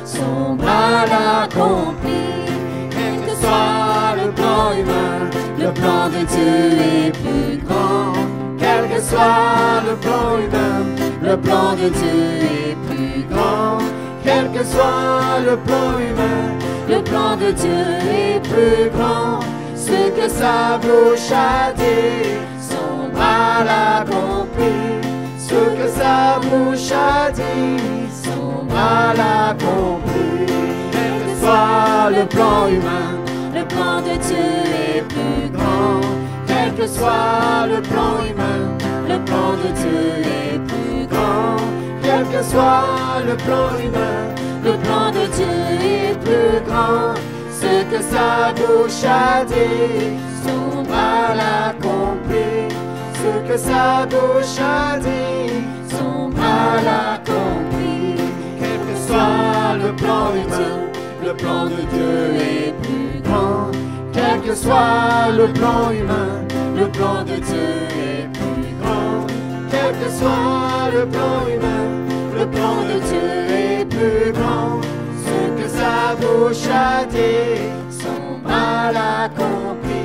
Son bras l'accomplit, quel que soit le plan plan humain, le plan de Dieu est plus grand. Quel que soit le plan humain, le plan de Dieu est plus grand. Quel que soit le plan humain, le plan de Dieu est plus grand. Ce que sa bouche a dit, son bras l'a accompli. Ce que sa bouche a dit, son bras l'a accompli. Quel que soit le plan humain, le plan de Dieu est plus grand. Quel que soit le plan humain, le plan de Dieu est plus grand. Quel que soit le plan humain, le plan de Dieu est plus grand. Ce que sa bouche a dit, son bras l'a accompli. Ce que sa bouche a dit, son bras l'a accompli. Quel que soit le plan humain, le plan de Dieu est plus grand. Quel que soit le plan humain, le plan de Dieu est plus grand. Quel que soit le plan humain, le plan de Dieu est plus grand. Ce que sa bouche a dit, son bras l'a accompli.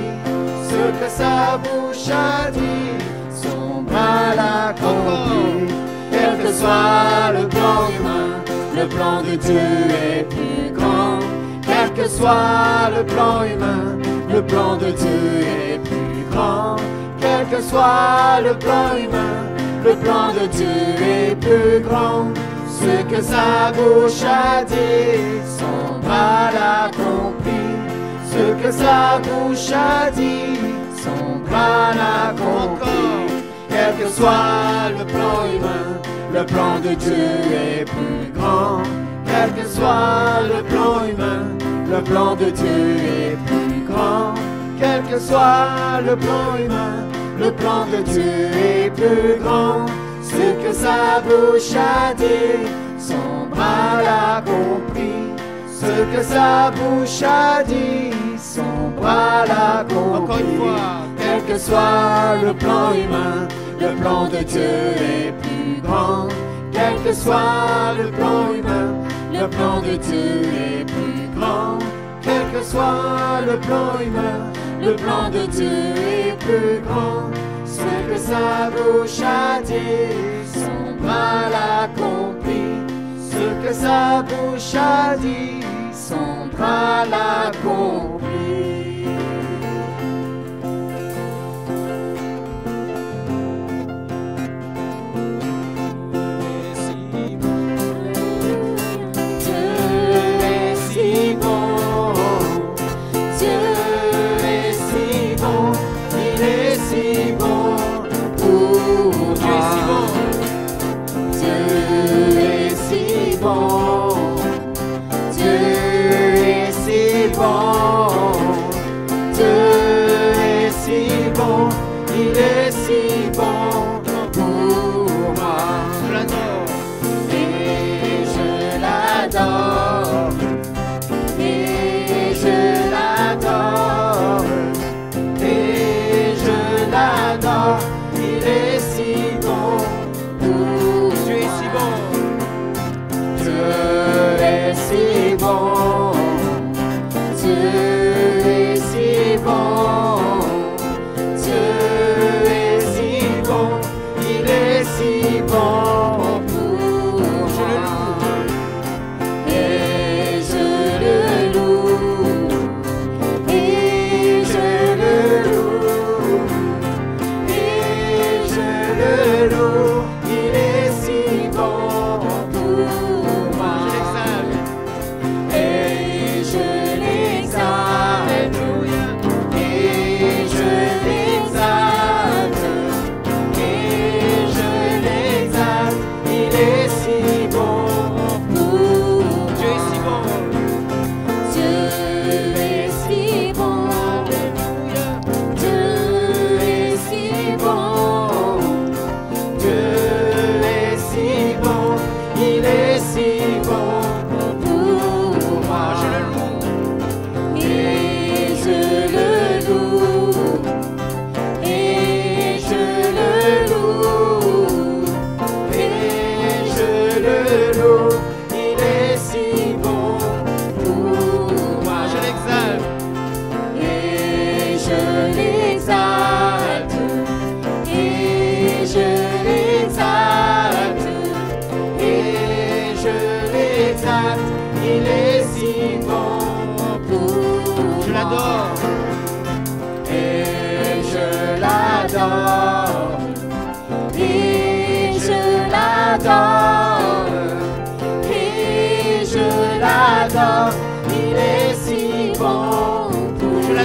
Ce que sa bouche a dit, son bras l'a accompli. Quel que soit le plan humain, le plan de Dieu est plus grand. Quel que soit le plan humain, le plan de Dieu est plus grand. Quel que soit le plan humain, le plan de Dieu est plus grand. Ce que sa bouche a dit, son bras l'a accompli. Ce que sa bouche a dit, son bras l'a accompli. Quel que soit le plan humain, le plan de Dieu est plus grand. Quel que soit le plan humain, le plan de Dieu est plus grand. Quel que soit le plan humain, le plan de Dieu est plus grand. Ce que sa bouche a dit, son bras l'a accompli. Ce que sa bouche a dit, son bras l'a accompli. Encore une fois. Quel que soit le plan humain, le plan de Dieu est plus grand. Quel que soit le plan humain, le plan de Dieu est plus grand. Quel que soit le plan humain, le plan de Dieu est plus grand. Ce que sa bouche a dit, son bras l'a accompli. Ce que sa bouche a dit, son bras l'a accompli. Dieu est si bon.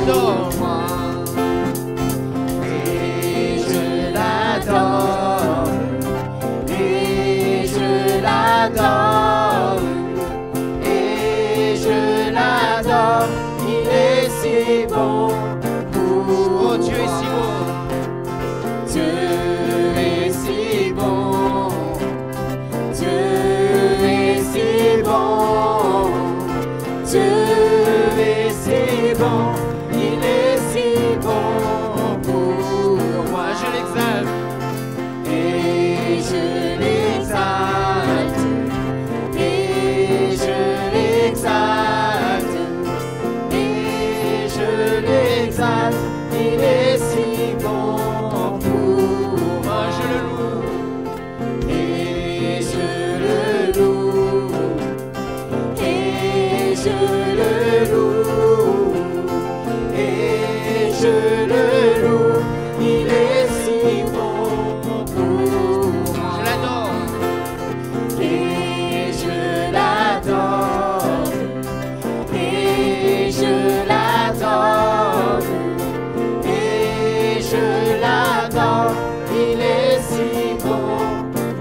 l'adore. Et je l'adore. Et je l'adore. Et je l'adore. Il est si bon. Oh, Dieu est si bon. Dieu est si bon. Dieu est si bon. Dieu est si bon. Il est si bon pour moi. Je l'exalte. Et je l'exalte. Et je l'exalte. Et je l'exalte. Il est si bon pour moi. Je le loue. Et je le loue. Et je le loue. Et je le loue. Il est si bon pour moi. Je l'adore. Et je l'adore. Et je l'adore. Et je l'adore. Il est si bon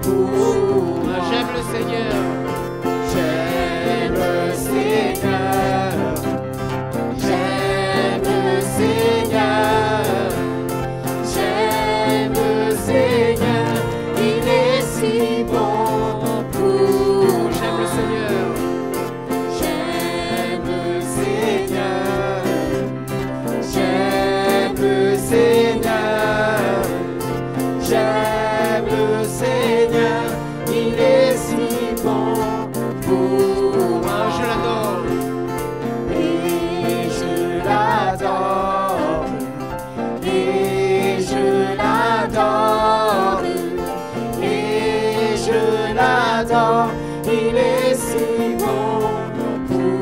pour moi. J'aime le Seigneur. J'aime le Seigneur. J'aime le Seigneur. J'aime le Seigneur. Il est si bon pour moi. J'aime le Seigneur. J'aime le Seigneur. J'aime le Seigneur. J'aime le Seigneur. Il est si bon pour moi. Je l'adore. Et je l'adore. Et je l'adore. Et je l'adore. Il est si bon pour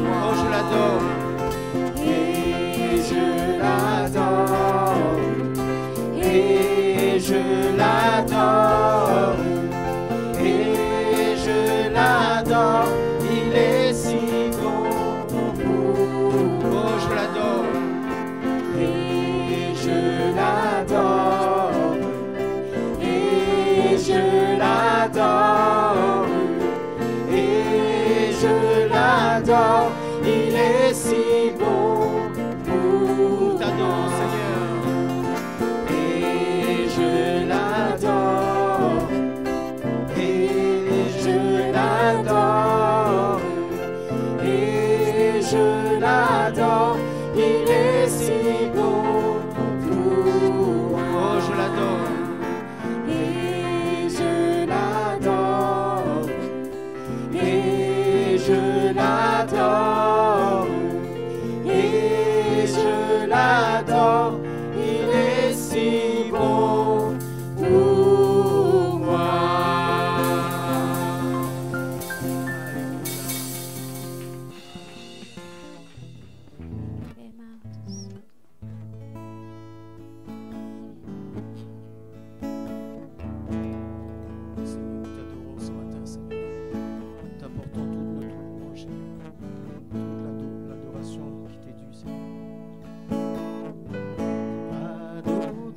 moi. Oh, je l'adore. Et je l'adore. Et je l'adore. Et je l'adore. Il est si bon pour moi. Oh, je l'adore. Et je l'adore. Et je l'adore. Et je l'adore. Il est si bon pour t'adore, Seigneur. Et je l'adore. Et je l'adore. Et je l'adore. Il est si bon pour moi. Oh, je l'adore. Et je l'adore. Et je l'adore. Et je l'adore. Il est si bon pour moi. Seigneur, nous t'adorons ce matin, Seigneur. Nous t'apportons toute notre louange, Seigneur. Toute l'adoration qui t'est due, Seigneur. À d'autres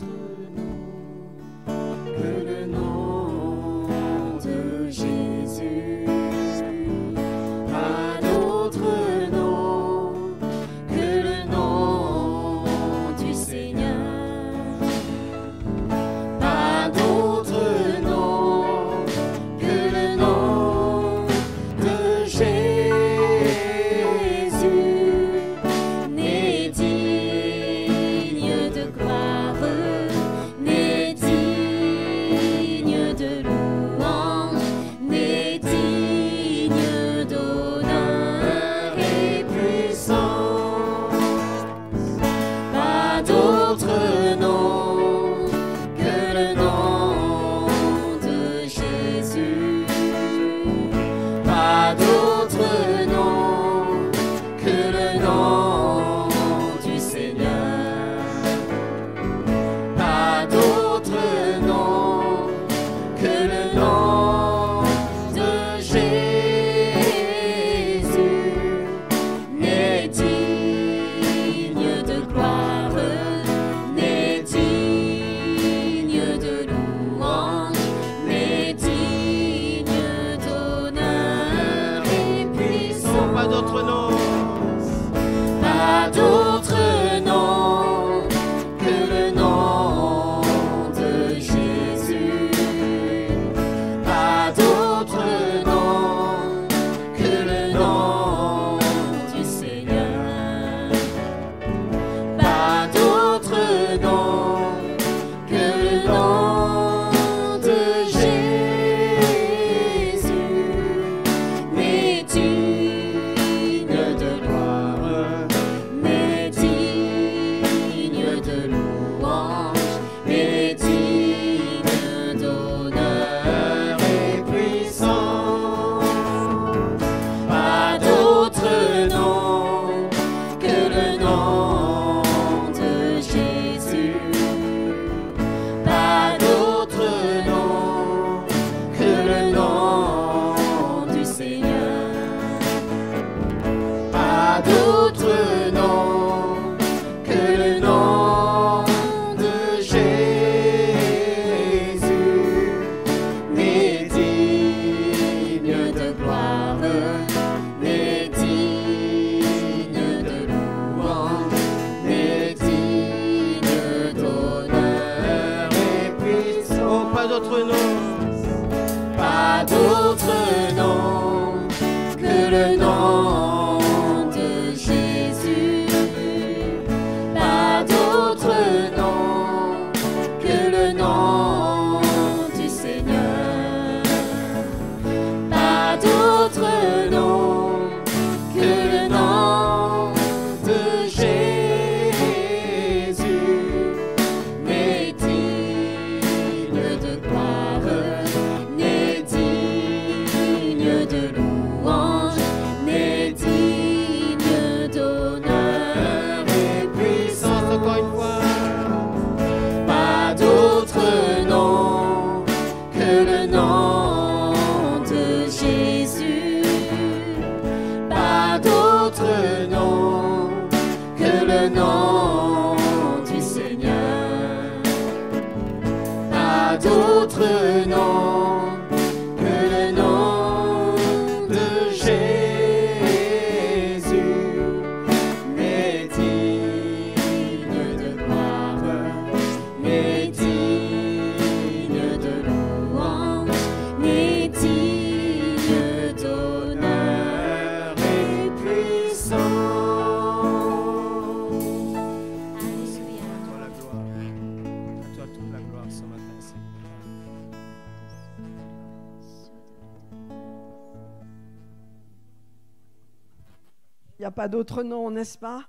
n'y a pas d'autre nom, n'est-ce pas?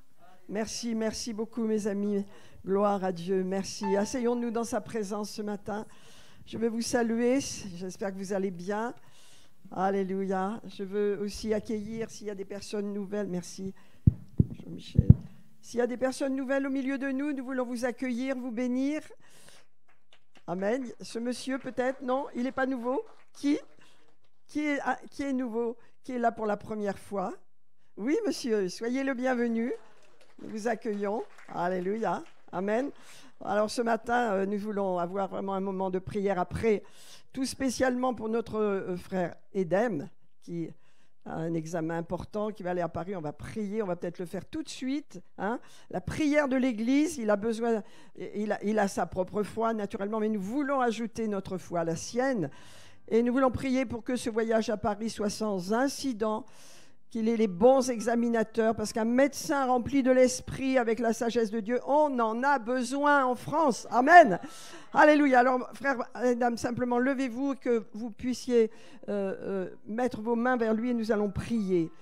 Merci, merci beaucoup mes amis. Gloire à Dieu, merci. Asseyons-nous dans sa présence ce matin. Je veux vous saluer, j'espère que vous allez bien. Alléluia. Je veux aussi accueillir, s'il y a des personnes nouvelles, merci Jean-Michel. S'il y a des personnes nouvelles au milieu de nous, nous voulons vous accueillir, vous bénir. Amen. Ce monsieur peut-être, non, il n'est pas nouveau. Qui est nouveau? Qui est là pour la première fois? Oui, monsieur, soyez le bienvenu. Nous vous accueillons. Alléluia. Amen. Alors ce matin, nous voulons avoir vraiment un moment de prière après, tout spécialement pour notre frère Edem, qui a un examen important, qui va aller à Paris. On va prier, on va peut-être le faire tout de suite. Hein. La prière de l'Église, il a besoin, il a sa propre foi naturellement, mais nous voulons ajouter notre foi à la sienne. Et nous voulons prier pour que ce voyage à Paris soit sans incident, qu'il ait les bons examinateurs, parce qu'un médecin rempli de l'esprit avec la sagesse de Dieu, on en a besoin en France. Amen. Alléluia. Alors, frères et dames, simplement levez-vous, que vous puissiez mettre vos mains vers lui et nous allons prier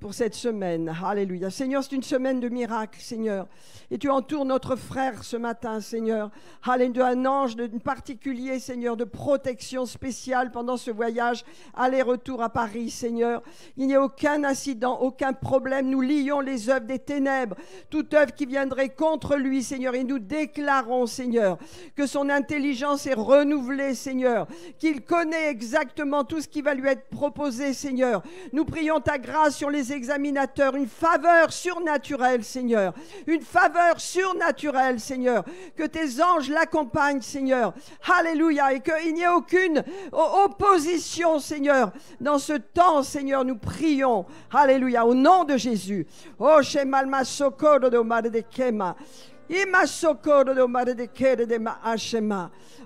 pour cette semaine. Alléluia. Seigneur, c'est une semaine de miracles, Seigneur. Et tu entoures notre frère ce matin, Seigneur. Alléluia, un ange de particulier, Seigneur, de protection spéciale pendant ce voyage, aller-retour à Paris, Seigneur. Il n'y a aucun incident, aucun problème. Nous lions les œuvres des ténèbres, toute œuvre qui viendrait contre lui, Seigneur. Et nous déclarons, Seigneur, que son intelligence est renouvelée, Seigneur, qu'il connaît exactement tout ce qui va lui être proposé, Seigneur. Nous prions ta grâce sur les examinateurs, une faveur surnaturelle, Seigneur, une faveur surnaturelle, Seigneur, que tes anges l'accompagnent, Seigneur, alléluia, et qu'il n'y ait aucune opposition, Seigneur, dans ce temps, Seigneur, nous prions, alléluia, au nom de Jésus. Oh, shemalma socorro do mare de Kema.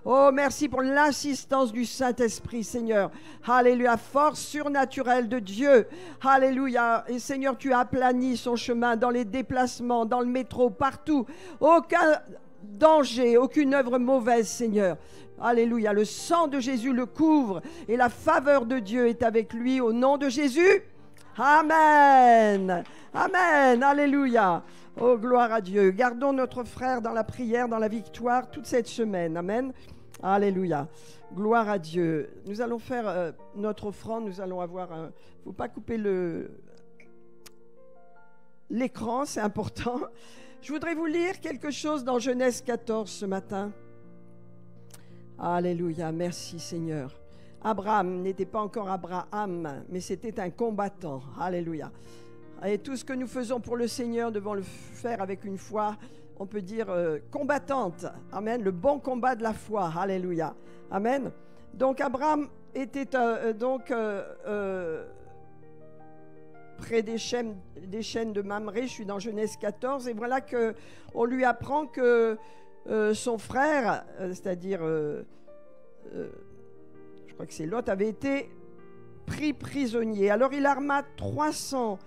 Oh, merci pour l'assistance du Saint-Esprit, Seigneur. Alléluia, force surnaturelle de Dieu. Alléluia. Et Seigneur, tu as aplani son chemin dans les déplacements, dans le métro, partout. Aucun danger, aucune œuvre mauvaise, Seigneur. Alléluia. Le sang de Jésus le couvre et la faveur de Dieu est avec lui au nom de Jésus. Amen. Amen. Alléluia. Oh, gloire à Dieu. Gardons notre frère dans la prière, dans la victoire, toute cette semaine. Amen. Alléluia. Gloire à Dieu. Nous allons faire notre offrande. Nous allons avoir un... Il ne faut pas couper l'écran, c'est important. Je voudrais vous lire quelque chose dans Genèse 14 ce matin. Alléluia. Merci Seigneur. Abraham n'était pas encore Abraham, mais c'était un combattant. Alléluia. Et tout ce que nous faisons pour le Seigneur, devons le faire avec une foi, on peut dire combattante. Amen. Le bon combat de la foi. Alléluia. Amen. Donc Abraham était près des chênes de Mamré. Je suis dans Genèse 14. Et voilà qu'on lui apprend que son frère, c'est-à-dire, je crois que c'est Lot, avait été pris prisonnier. Alors il arma 300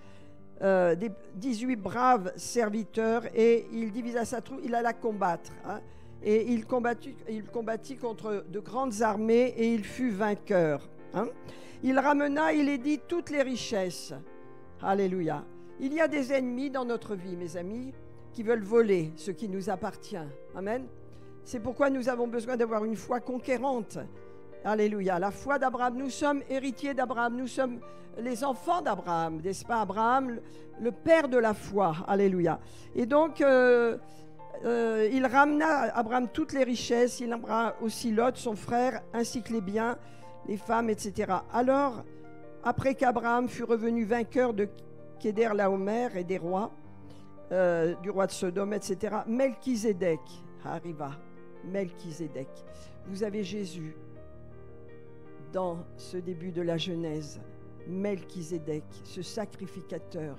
des 18 braves serviteurs et il divisa sa troupe, il alla combattre. Hein, et il combattit contre de grandes armées et il fut vainqueur. Hein. Il ramena, il est dit, toutes les richesses. Alléluia. Il y a des ennemis dans notre vie, mes amis, qui veulent voler ce qui nous appartient. Amen. C'est pourquoi nous avons besoin d'avoir une foi conquérante. Alléluia. La foi d'Abraham, nous sommes héritiers d'Abraham, nous sommes les enfants d'Abraham, n'est-ce pas? Abraham, le père de la foi. Alléluia. Et donc, il ramena Abraham toutes les richesses, il ramena aussi Lot, son frère, ainsi que les biens, les femmes, etc. Alors, après qu'Abraham fut revenu vainqueur de Kéder-Laomer et des rois, du roi de Sodome, etc., Melchizedek arriva. Melchizedek. Vous avez Jésus dans ce début de la Genèse. Melchizedek, ce sacrificateur,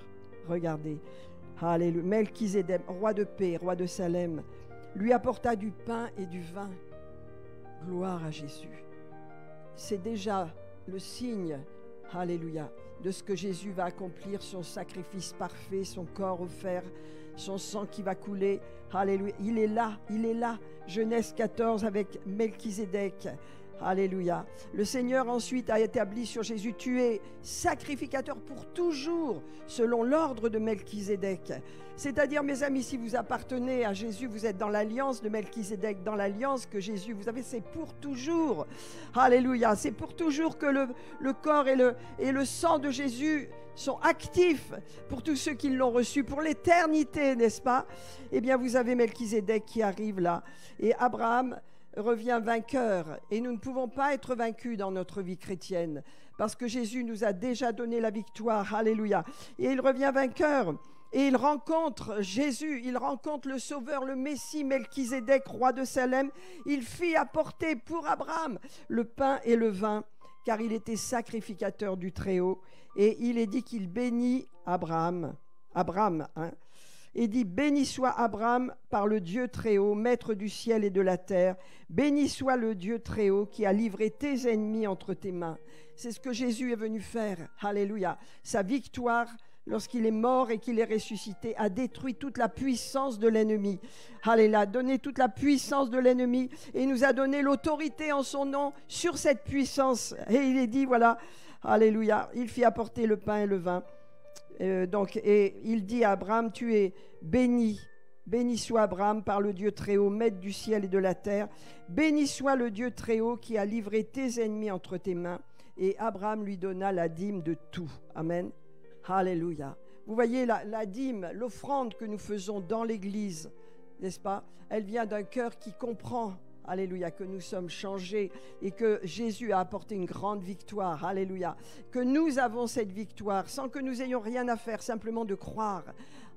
regardez, alléluia, Melchizedek, roi de paix, roi de Salem, lui apporta du pain et du vin. Gloire à Jésus. C'est déjà le signe, alléluia, de ce que Jésus va accomplir, son sacrifice parfait, son corps offert, son sang qui va couler, alléluia, il est là, Genèse 14 avec Melchizedek, Alléluia. Le Seigneur ensuite a établi sur Jésus, tu es sacrificateur pour toujours, selon l'ordre de Melchizedek. C'est-à-dire, mes amis, si vous appartenez à Jésus, vous êtes dans l'alliance de Melchizedek, dans l'alliance que Jésus, vous avez, c'est pour toujours. Alléluia. C'est pour toujours que le corps et le sang de Jésus sont actifs pour tous ceux qui l'ont reçu, pour l'éternité, n'est-ce pas? Eh bien, vous avez Melchizedek qui arrive là. Et Abraham revient vainqueur, et nous ne pouvons pas être vaincus dans notre vie chrétienne parce que Jésus nous a déjà donné la victoire. Alléluia. Et il revient vainqueur et il rencontre Jésus, il rencontre le Sauveur, le Messie, Melchizedek, roi de Salem. Il fit apporter pour Abraham le pain et le vin, car il était sacrificateur du Très-Haut. Et il est dit qu'il bénit Abraham, et dit, béni soit Abraham par le Dieu Très-Haut, maître du ciel et de la terre. Béni soit le Dieu Très-Haut qui a livré tes ennemis entre tes mains. C'est ce que Jésus est venu faire. Alléluia. Sa victoire, lorsqu'il est mort et qu'il est ressuscité, a détruit toute la puissance de l'ennemi. Alléluia. A donné toute la puissance de l'ennemi et nous a donné l'autorité en son nom sur cette puissance. Et il est dit, voilà, alléluia, il fit apporter le pain et le vin. Et il dit à Abraham, tu es béni, béni soit Abraham par le Dieu Très-Haut, maître du ciel et de la terre. Béni soit le Dieu Très-Haut qui a livré tes ennemis entre tes mains. Et Abraham lui donna la dîme de tout. Amen. Alléluia. Vous voyez la dîme, l'offrande que nous faisons dans l'Église, n'est-ce pas? Elle vient d'un cœur qui comprend, alléluia, que nous sommes changés et que Jésus a apporté une grande victoire, alléluia, que nous avons cette victoire sans que nous ayons rien à faire, simplement de croire.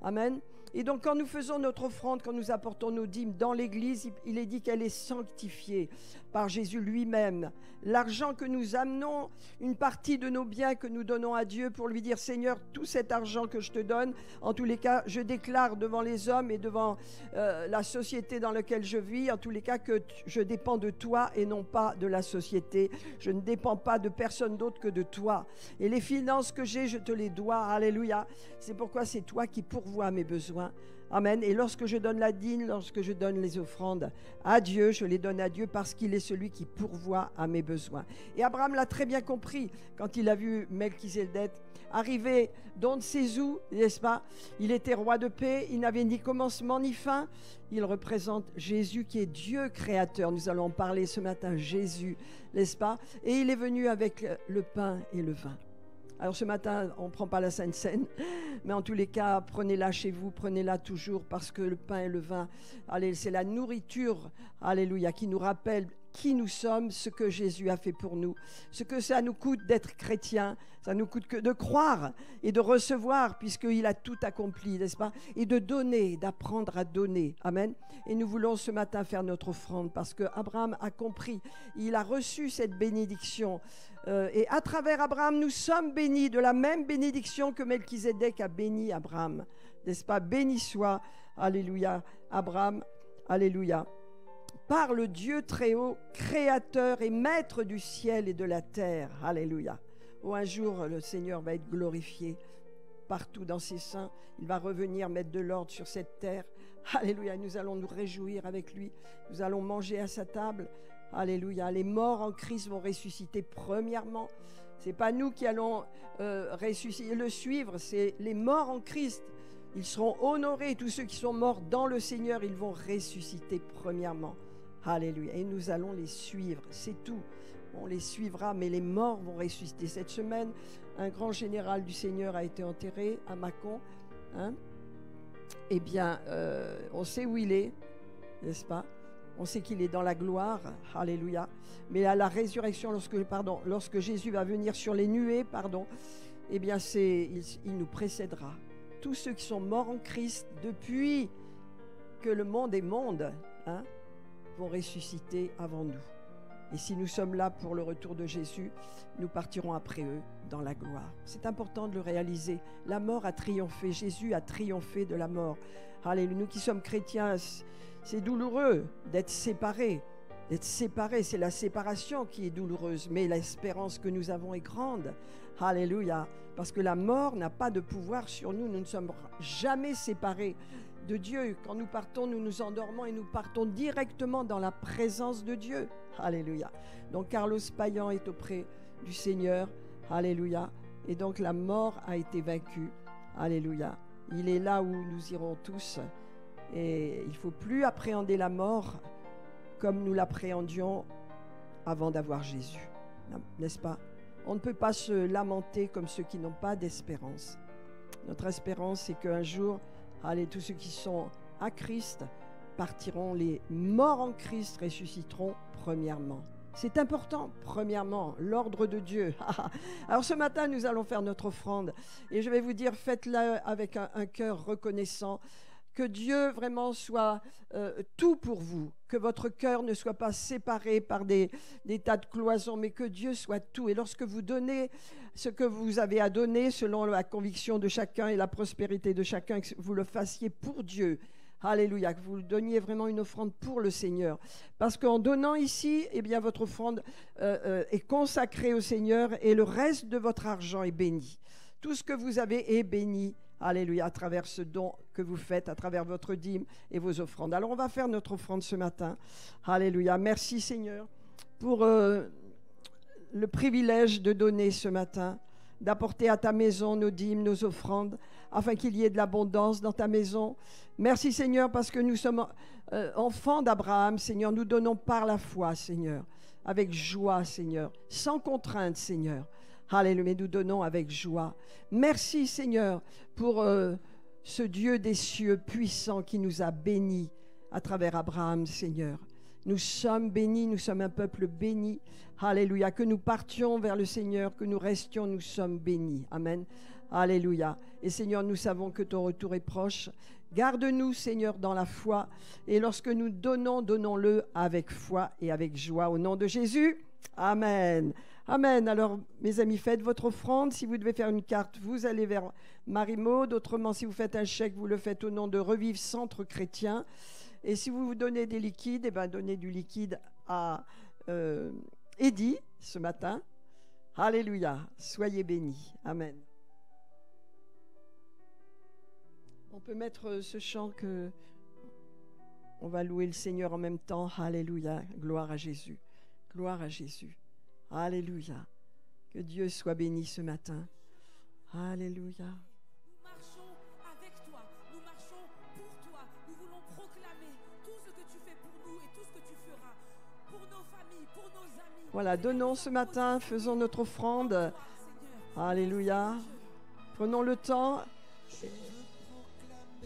Amen. Et donc quand nous faisons notre offrande, quand nous apportons nos dîmes dans l'Église, il est dit qu'elle est sanctifiée par Jésus lui-même. L'argent que nous amenons, une partie de nos biens que nous donnons à Dieu pour lui dire, Seigneur, tout cet argent que je te donne, en tous les cas, je déclare devant les hommes et devant la société dans laquelle je vis, en tous les cas, que je dépends de toi et non pas de la société. Je ne dépends pas de personne d'autre que de toi. Et les finances que j'ai, je te les dois. Alléluia. C'est pourquoi c'est toi qui pourvois mes besoins. Amen. Et lorsque je donne la dîme, lorsque je donne les offrandes à Dieu, je les donne à Dieu parce qu'il est celui qui pourvoit à mes besoins. Et Abraham l'a très bien compris quand il a vu Melchizedek arriver d'on ne sait où, n'est-ce pas? Il était roi de paix, il n'avait ni commencement ni fin. Il représente Jésus qui est Dieu créateur. Nous allons en parler ce matin, Jésus, n'est-ce pas? Et il est venu avec le pain et le vin. Alors ce matin, on ne prend pas la Sainte Seine, mais en tous les cas, prenez-la chez vous, prenez-la toujours, parce que le pain et le vin, allez, c'est la nourriture, alléluia, qui nous rappelle qui nous sommes, ce que Jésus a fait pour nous, ce que ça nous coûte d'être chrétien, ça nous coûte que de croire et de recevoir, puisqu'il a tout accompli, n'est-ce pas? Et de donner, d'apprendre à donner. Amen. Et nous voulons ce matin faire notre offrande, parce qu'Abraham a compris, il a reçu cette bénédiction. Et à travers Abraham, nous sommes bénis de la même bénédiction que Melchizedek a béni Abraham. N'est-ce pas? Béni soit, alléluia, Abraham, alléluia, par le Dieu Très-Haut, créateur et maître du ciel et de la terre. Alléluia. Oh, un jour, le Seigneur va être glorifié partout dans ses saints. Il va revenir mettre de l'ordre sur cette terre. Alléluia. Nous allons nous réjouir avec lui. Nous allons manger à sa table. Alléluia. Les morts en Christ vont ressusciter premièrement. Ce n'est pas nous qui allons ressusciter, le suivre, c'est les morts en Christ. Ils seront honorés. Tous ceux qui sont morts dans le Seigneur, ils vont ressusciter premièrement. Alléluia. Et nous allons les suivre. C'est tout. On les suivra, mais les morts vont ressusciter. Cette semaine, un grand général du Seigneur a été enterré à Mâcon. Hein? Eh bien, on sait où il est, n'est-ce pas? On sait qu'il est dans la gloire, alléluia. Mais à la résurrection, lorsque Jésus va venir sur les nuées, eh bien, il nous précédera. Tous ceux qui sont morts en Christ depuis que le monde est monde, hein, vont ressusciter avant nous. Et si nous sommes là pour le retour de Jésus, nous partirons après eux dans la gloire. C'est important de le réaliser. La mort a triomphé. Jésus a triomphé de la mort. Alléluia. Nous qui sommes chrétiens, c'est douloureux d'être séparés. D'être séparés, c'est la séparation qui est douloureuse. Mais l'espérance que nous avons est grande. Alléluia. Parce que la mort n'a pas de pouvoir sur nous. Nous ne sommes jamais séparés de Dieu. Quand nous partons, nous nous endormons et nous partons directement dans la présence de Dieu. Alléluia. Donc Carlos Payan est auprès du Seigneur. Alléluia. Et donc la mort a été vaincue. Alléluia. Il est là où nous irons tous. Et il ne faut plus appréhender la mort comme nous l'appréhendions avant d'avoir Jésus. N'est-ce pas? On ne peut pas se lamenter comme ceux qui n'ont pas d'espérance. Notre espérance, c'est qu'un jour, allez, tous ceux qui sont à Christ partiront, les morts en Christ ressusciteront premièrement. C'est important, premièrement, l'ordre de Dieu. Alors ce matin, nous allons faire notre offrande. Et je vais vous dire, faites-la avec un cœur reconnaissant. Que Dieu vraiment soit tout pour vous. Que votre cœur ne soit pas séparé par des tas de cloisons, mais que Dieu soit tout. Et lorsque vous donnez ce que vous avez à donner, selon la conviction de chacun et la prospérité de chacun, que vous le fassiez pour Dieu. Alléluia, que vous donniez vraiment une offrande pour le Seigneur. Parce qu'en donnant ici, eh bien, votre offrande est consacrée au Seigneur et le reste de votre argent est béni. Tout ce que vous avez est béni. Alléluia, à travers ce don que vous faites, à travers votre dîme et vos offrandes. Alors, on va faire notre offrande ce matin. Alléluia. Merci, Seigneur, pour le privilège de donner ce matin, d'apporter à ta maison nos dîmes, nos offrandes, afin qu'il y ait de l'abondance dans ta maison. Merci, Seigneur, parce que nous sommes enfants d'Abraham, Seigneur. Nous donnons par la foi, Seigneur, avec joie, Seigneur, sans contrainte, Seigneur. Alléluia, mais nous donnons avec joie. Merci, Seigneur, pour ce Dieu des cieux puissant qui nous a bénis à travers Abraham, Seigneur. Nous sommes bénis, nous sommes un peuple béni. Alléluia, que nous partions vers le Seigneur, que nous restions, nous sommes bénis. Amen. Alléluia. Et Seigneur, nous savons que ton retour est proche. Garde-nous, Seigneur, dans la foi. Et lorsque nous donnons, donnons-le avec foi et avec joie. Au nom de Jésus. Amen. Amen. Alors, mes amis, faites votre offrande. Si vous devez faire une carte, vous allez vers Marie-Maude. Autrement, si vous faites un chèque, vous le faites au nom de Revive Centre Chrétien. Et si vous vous donnez des liquides, eh bien, donnez du liquide à Eddy ce matin. Alléluia. Soyez bénis. Amen. On peut mettre ce chant que on va louer le Seigneur en même temps. Alléluia. Gloire à Jésus. Gloire à Jésus. Alléluia. Que Dieu soit béni ce matin. Alléluia. Nous marchons avec toi. Nous marchons pour toi. Nous voulons proclamer tout ce que tu fais pour nous et tout ce que tu feras pour nos familles, pour nos amis. Voilà, donnons ce matin, faisons notre offrande. Alléluia. Prenons le temps.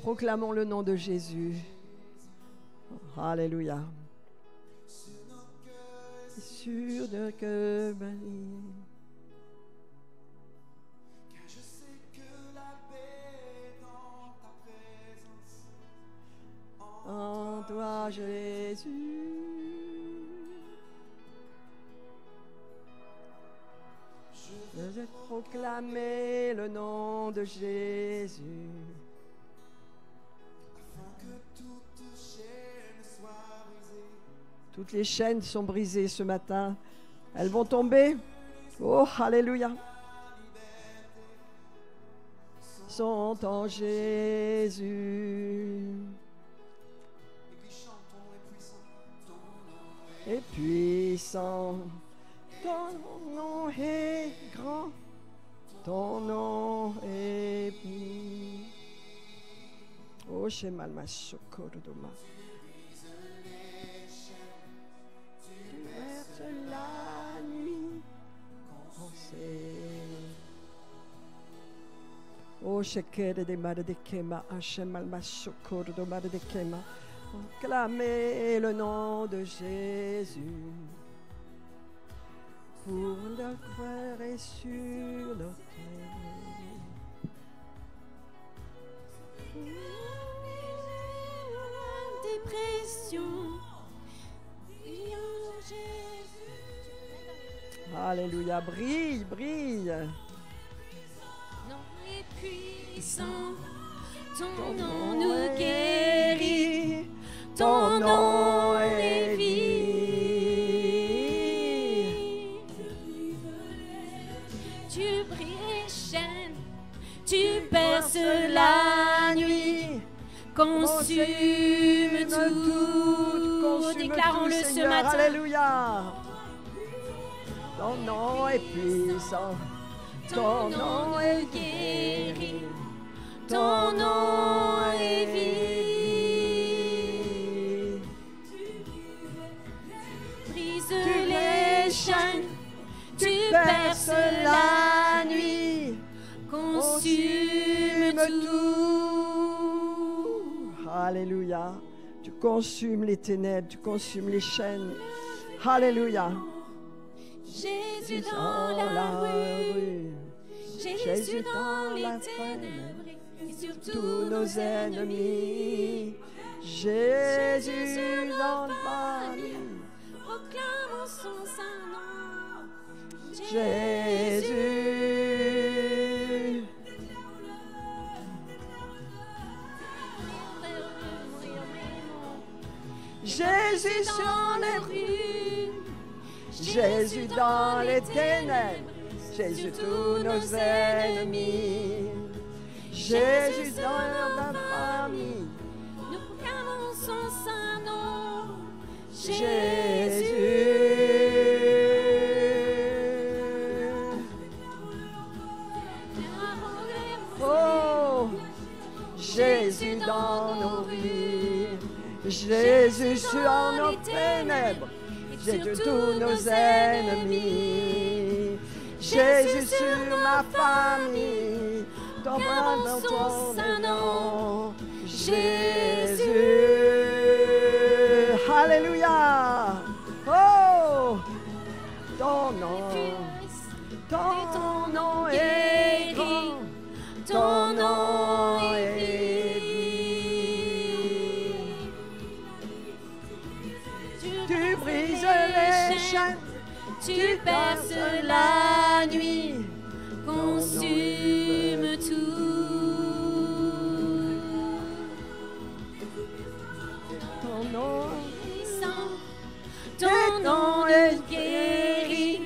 Proclamons le nom de Jésus. Alléluia. Sur de que béni. Car je sais que la paix est dans ta présence. En toi, Jésus. Je vais proclamer le nom de Jésus. Afin que toute chaîne soit brisée. Toutes les chaînes sont brisées ce matin. Elles vont tomber. Oh, alléluia. Sont en Jésus. Et puis chantons et puissants. Ton nom Et puissant. Ton nom est grand. Ton nom est pur. Oh, Shemal Mashokordoma. La nuit, oh, Shekere de Mare de Kema, Hachem al-Mashokor de Mare de Kema. Clamez le nom de Jésus pour le frère et sur le Dépression. Alléluia, brille, brille. Non, est puissant. Ton nom nous guérit. Ton nom est vie. Tu brilles consume tout. Déclarons-le ce Seigneur. matin. Alléluia. Ton nom est puissant. Ton nom est guéri. Ton nom est vie. Brise les chaînes, tu perces la nuit, consume tout. Alléluia. Tu consumes les ténèbres, tu consumes les chaînes. Alléluia. Jésus dans la rue, Jésus dans les ténèbres et sur Tous nos ennemis. Jésus dans la nuit. proclamons son saint nom. Jésus. Jésus sur les rues. Jésus dans les ténèbres. Jésus tous nos ennemis. Jésus dans la famille. Nous proclamons son saint nom. Oh, Jésus dans nos vies, Jésus sur nos ténèbres, Jésus tous nos ennemis, Jésus sur ma famille, ton bras dans ton saint nom, Jésus. Alléluia. Oh, ton nom est grand, ton nom est vie. Tu brises les chaînes, tu perces la nuit, consume tout. ton nom, Ton nom est guéri,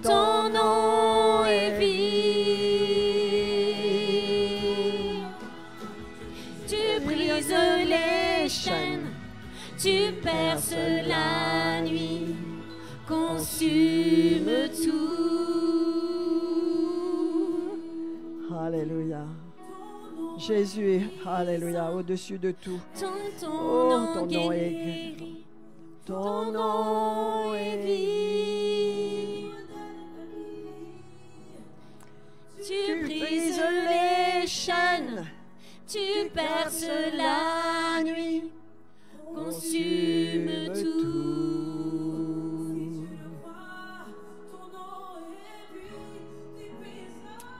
ton nom est vie. Tu brises les chaînes, tu perces la nuit, consume tout. Alléluia. Jésus, alléluia, au-dessus de tout. Ton Oh, ton nom nom est guéri, Ton nom est vie. Tu brises les chaînes, tu perces la nuit, consume tout.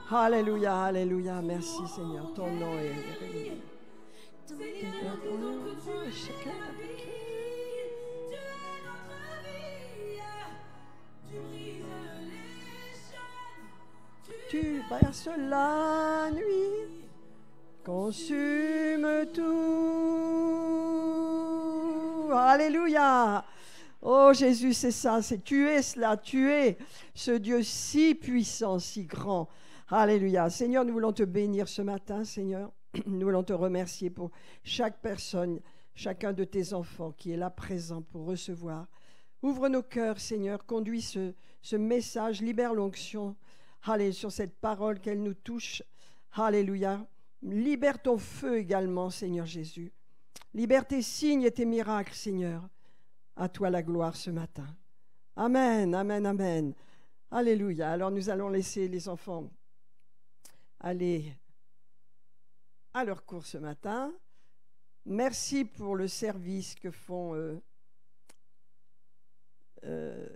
Alléluia, alléluia. Merci Seigneur. Ton nom est. Tu perces la nuit, consume tout. Alléluia. Oh Jésus, c'est ça, c'est tu es cela, tu es ce Dieu si puissant, si grand. Alléluia. Seigneur, nous voulons te bénir ce matin, Seigneur. Nous voulons te remercier pour chaque personne, chacun de tes enfants qui est là présent pour recevoir. Ouvre nos cœurs, Seigneur, conduis ce message, libère l'onction. Allez, sur cette parole qu'elle nous touche. Alléluia. Libère ton feu également, Seigneur Jésus. Libère tes signes et tes miracles, Seigneur. À toi la gloire ce matin. Amen, amen, amen. Alléluia. Alors nous allons laisser les enfants aller à leur cours ce matin. Merci pour le service que font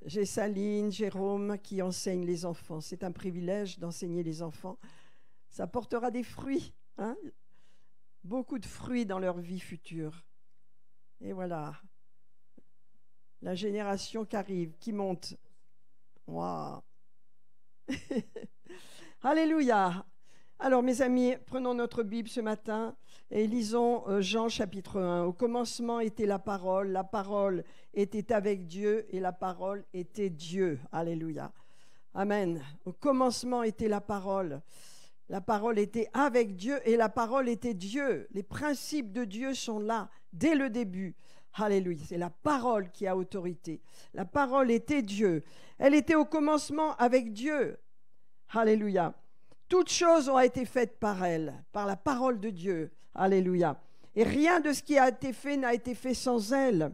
Gessaline, Jérôme, qui enseignent les enfants. C'est un privilège d'enseigner les enfants. Ça portera des fruits, hein? Beaucoup de fruits dans leur vie future. Et voilà, la génération qui arrive, qui monte. Waouh. Alléluia. Alors mes amis, prenons notre Bible ce matin et lisons Jean chapitre 1. Au commencement était la parole était avec Dieu et la parole était Dieu. Alléluia. Amen. Au commencement était la parole La parole était avec Dieu et la parole était Dieu. Les principes de Dieu sont là dès le début. Alléluia. C'est la parole qui a autorité. La parole était Dieu. Elle était au commencement avec Dieu. Alléluia. Toutes choses ont été faites par elle, par la parole de Dieu. Alléluia. Et rien de ce qui a été fait n'a été fait sans elle.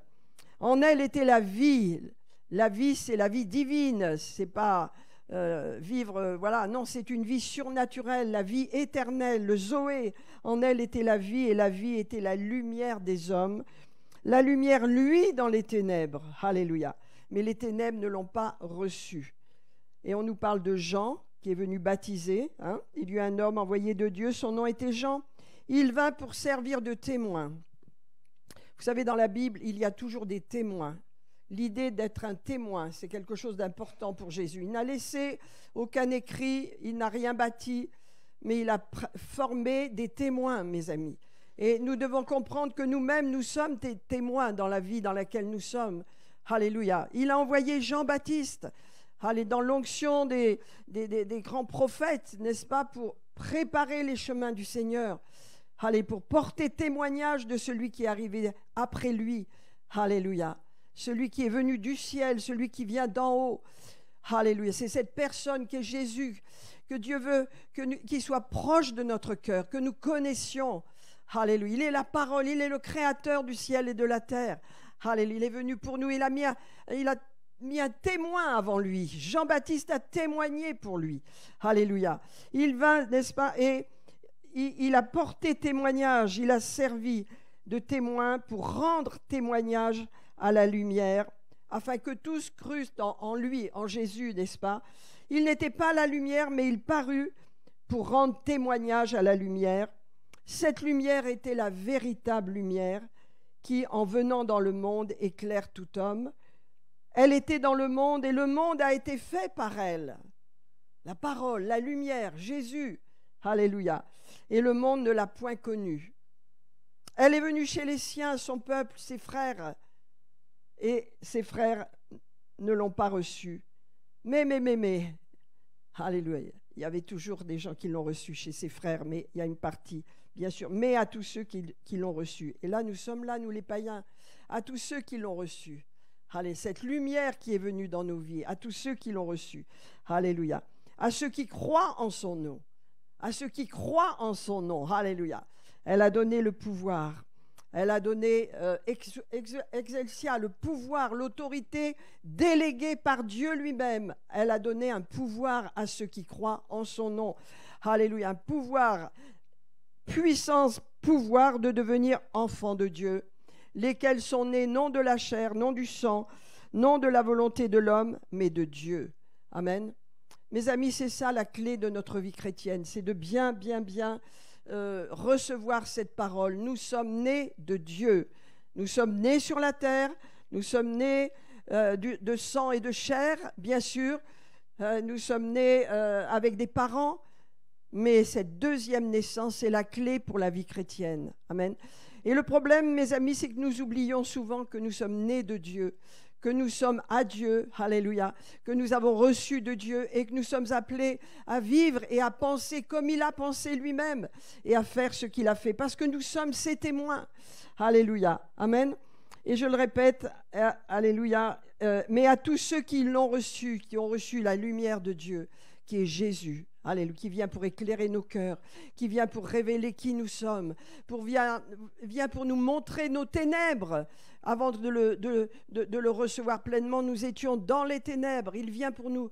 En elle était la vie. La vie, c'est la vie divine. C'est pas vivre, voilà. Non, c'est une vie surnaturelle, la vie éternelle, le Zoé. En elle était la vie et la vie était la lumière des hommes. La lumière, lui, dans les ténèbres. Alléluia. Mais les ténèbres ne l'ont pas reçue. Et on nous parle de Jean, qui est venu baptiser. Il y eut un homme envoyé de Dieu, son nom était Jean. Il vint pour servir de témoin. Vous savez, dans la Bible, il y a toujours des témoins. L'idée d'être un témoin, c'est quelque chose d'important pour Jésus. Il n'a laissé aucun écrit, il n'a rien bâti, mais il a formé des témoins, mes amis. Et nous devons comprendre que nous-mêmes, nous sommes des témoins dans la vie dans laquelle nous sommes. Alléluia. Il a envoyé Jean-Baptiste, dans l'onction des grands prophètes, n'est-ce pas, pour préparer les chemins du Seigneur. Pour porter témoignage de celui qui est arrivé après lui. Alléluia. Celui qui est venu du ciel, celui qui vient d'en haut. Alléluia. C'est cette personne qui est Jésus, que Dieu veut qu'il soit proche de notre cœur, que nous connaissions. Alléluia. Il est la parole, il est le créateur du ciel et de la terre. Alléluia. Il est venu pour nous, il a mis un témoin avant lui. Jean-Baptiste a témoigné pour lui. Alléluia. Il vint, n'est-ce pas, et il a porté témoignage, il a servi de témoin pour rendre témoignage à la lumière, afin que tous crussent en lui, en Jésus, n'est-ce pas? Il n'était pas la lumière, mais il parut pour rendre témoignage à la lumière. Cette lumière était la véritable lumière qui, en venant dans le monde, éclaire tout homme. Elle était dans le monde et le monde a été fait par elle. La parole, la lumière, Jésus. Alléluia. Et le monde ne l'a point connue. Elle est venue chez les siens, son peuple, ses frères. Et ses frères ne l'ont pas reçue. Mais. Alléluia. Il y avait toujours des gens qui l'ont reçue chez ses frères, mais il y a une partie, bien sûr. Mais à tous ceux qui l'ont reçue. Et là, nous sommes là, nous les païens, à tous ceux qui l'ont reçue. Allez, cette lumière qui est venue dans nos vies, à tous ceux qui l'ont reçue. Alléluia. À ceux qui croient en son nom. À ceux qui croient en son nom. Alléluia. Elle a donné le pouvoir. Elle a donné excelsia, le pouvoir, l'autorité déléguée par Dieu lui-même. Elle a donné un pouvoir à ceux qui croient en son nom. Alléluia. Un pouvoir, puissance, pouvoir de devenir enfants de Dieu, lesquels sont nés non de la chair, non du sang, non de la volonté de l'homme, mais de Dieu. Amen. Mes amis, c'est ça la clé de notre vie chrétienne, c'est de bien recevoir cette parole. Nous sommes nés de Dieu. Nous sommes nés sur la terre. Nous sommes nés de sang et de chair, bien sûr. Nous sommes nés avec des parents. Mais cette deuxième naissance est la clé pour la vie chrétienne. Amen. Et le problème, mes amis, c'est que nous oublions souvent que nous sommes nés de Dieu, que nous sommes à Dieu, alléluia, que nous avons reçu de Dieu et que nous sommes appelés à vivre et à penser comme il a pensé lui-même et à faire ce qu'il a fait, parce que nous sommes ses témoins, alléluia, amen. Et je le répète, alléluia, mais à tous ceux qui l'ont reçu, qui ont reçu la lumière de Dieu, qui est Jésus, alléluia, qui vient pour éclairer nos cœurs, qui vient pour révéler qui nous sommes, vient pour nous montrer nos ténèbres. Avant de le recevoir pleinement, nous étions dans les ténèbres. Il vient pour nous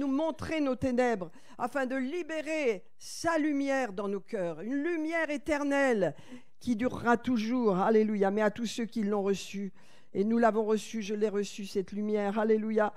montrer nos ténèbres, afin de libérer sa lumière dans nos cœurs, une lumière éternelle qui durera toujours, alléluia, mais à tous ceux qui l'ont reçu. Et nous l'avons reçu, je l'ai reçu, cette lumière, alléluia.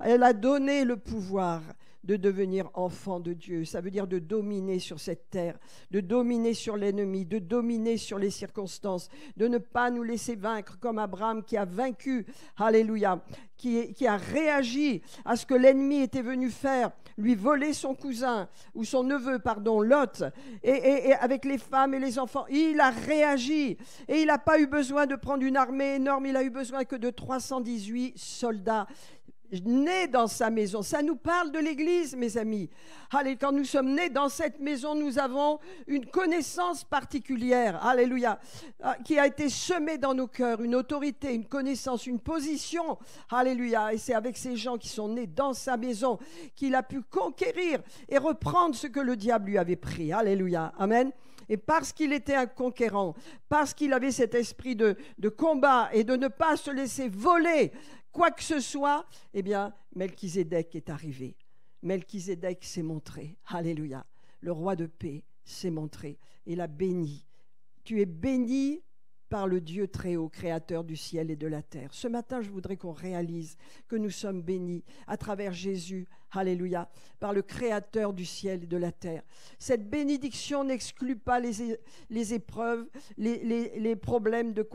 Elle a donné le pouvoir de devenir enfant de Dieu. Ça veut dire de dominer sur cette terre, de dominer sur l'ennemi, de dominer sur les circonstances, de ne pas nous laisser vaincre comme Abraham qui a vaincu, alléluia, qui a réagi à ce que l'ennemi était venu faire, lui voler son cousin, ou son neveu, pardon, Lot, et avec les femmes et les enfants. Il a réagi et il n'a pas eu besoin de prendre une armée énorme, il a eu besoin que de 318 soldats. nés dans sa maison. Ça nous parle de l'Église, mes amis. Allez, quand nous sommes nés dans cette maison, nous avons une connaissance particulière, alléluia, qui a été semée dans nos cœurs, une autorité, une connaissance, une position, alléluia. Et c'est avec ces gens qui sont nés dans sa maison qu'il a pu conquérir et reprendre ce que le diable lui avait pris, alléluia, amen. Et parce qu'il était un conquérant, parce qu'il avait cet esprit de combat et de ne pas se laisser voler quoi que ce soit, eh bien, Melchizedek est arrivé. Melchizedek s'est montré. Alléluia. Le roi de paix s'est montré. Il a béni. Tu es béni par le Dieu très haut, créateur du ciel et de la terre. Ce matin, je voudrais qu'on réalise que nous sommes bénis à travers Jésus, alléluia, par le créateur du ciel et de la terre. Cette bénédiction n'exclut pas les épreuves, les problèmes de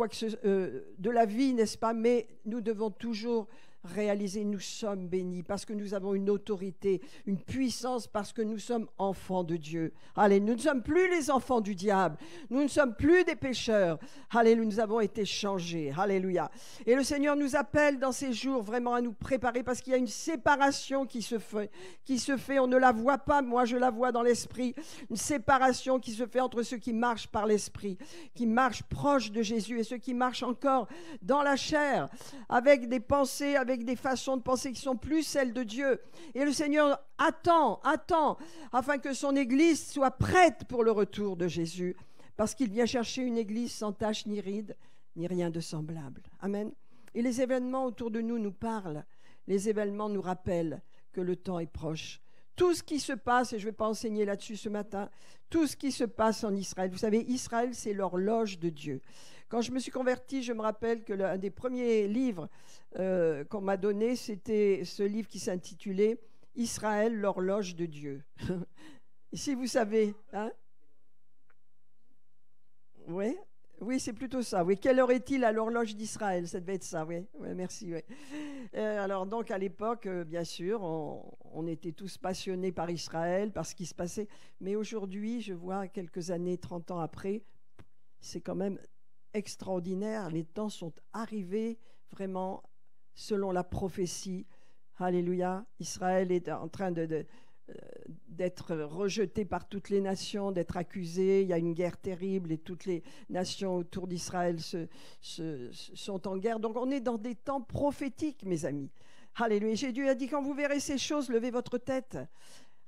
de la vie, n'est-ce pas? Mais nous devons toujours réaliser, nous sommes bénis parce que nous avons une autorité, une puissance, parce que nous sommes enfants de Dieu. Allez, nous ne sommes plus les enfants du diable, nous ne sommes plus des pécheurs. Alléluia, nous avons été changés. Alléluia. Et le Seigneur nous appelle dans ces jours vraiment à nous préparer parce qu'il y a une séparation qui se fait, on ne la voit pas, moi je la vois dans l'esprit, une séparation qui se fait entre ceux qui marchent par l'esprit, qui marchent proches de Jésus et ceux qui marchent encore dans la chair, avec des pensées, avec des façons de penser qui sont plus celles de Dieu. Et le Seigneur attend, afin que son Église soit prête pour le retour de Jésus, parce qu'il vient chercher une Église sans tache ni ride, ni rien de semblable. Amen. Et les événements autour de nous nous parlent. Les événements nous rappellent que le temps est proche. Tout ce qui se passe, et je ne vais pas enseigner là-dessus ce matin, tout ce qui se passe en Israël. Vous savez, Israël, c'est l'horloge de Dieu. Quand je me suis convertie, je me rappelle que l'un des premiers livres qu'on m'a donné, c'était ce livre qui s'intitulait « Israël, l'horloge de Dieu ». Si vous savez, hein? Oui, c'est plutôt ça. Oui, quelle heure est-il à l'horloge d'Israël? Ça devait être ça, oui. Merci, oui. Alors donc à l'époque, bien sûr, on était tous passionnés par Israël, par ce qui se passait. Mais aujourd'hui, je vois quelques années, 30 ans après, c'est quand même extraordinaire. Les temps sont arrivés vraiment selon la prophétie. Alléluia. Israël est en train d'être rejeté par toutes les nations, d'être accusé. Il y a une guerre terrible et toutes les nations autour d'Israël sont en guerre. Donc on est dans des temps prophétiques, mes amis. Alléluia. Jésus a dit, quand vous verrez ces choses, levez votre tête.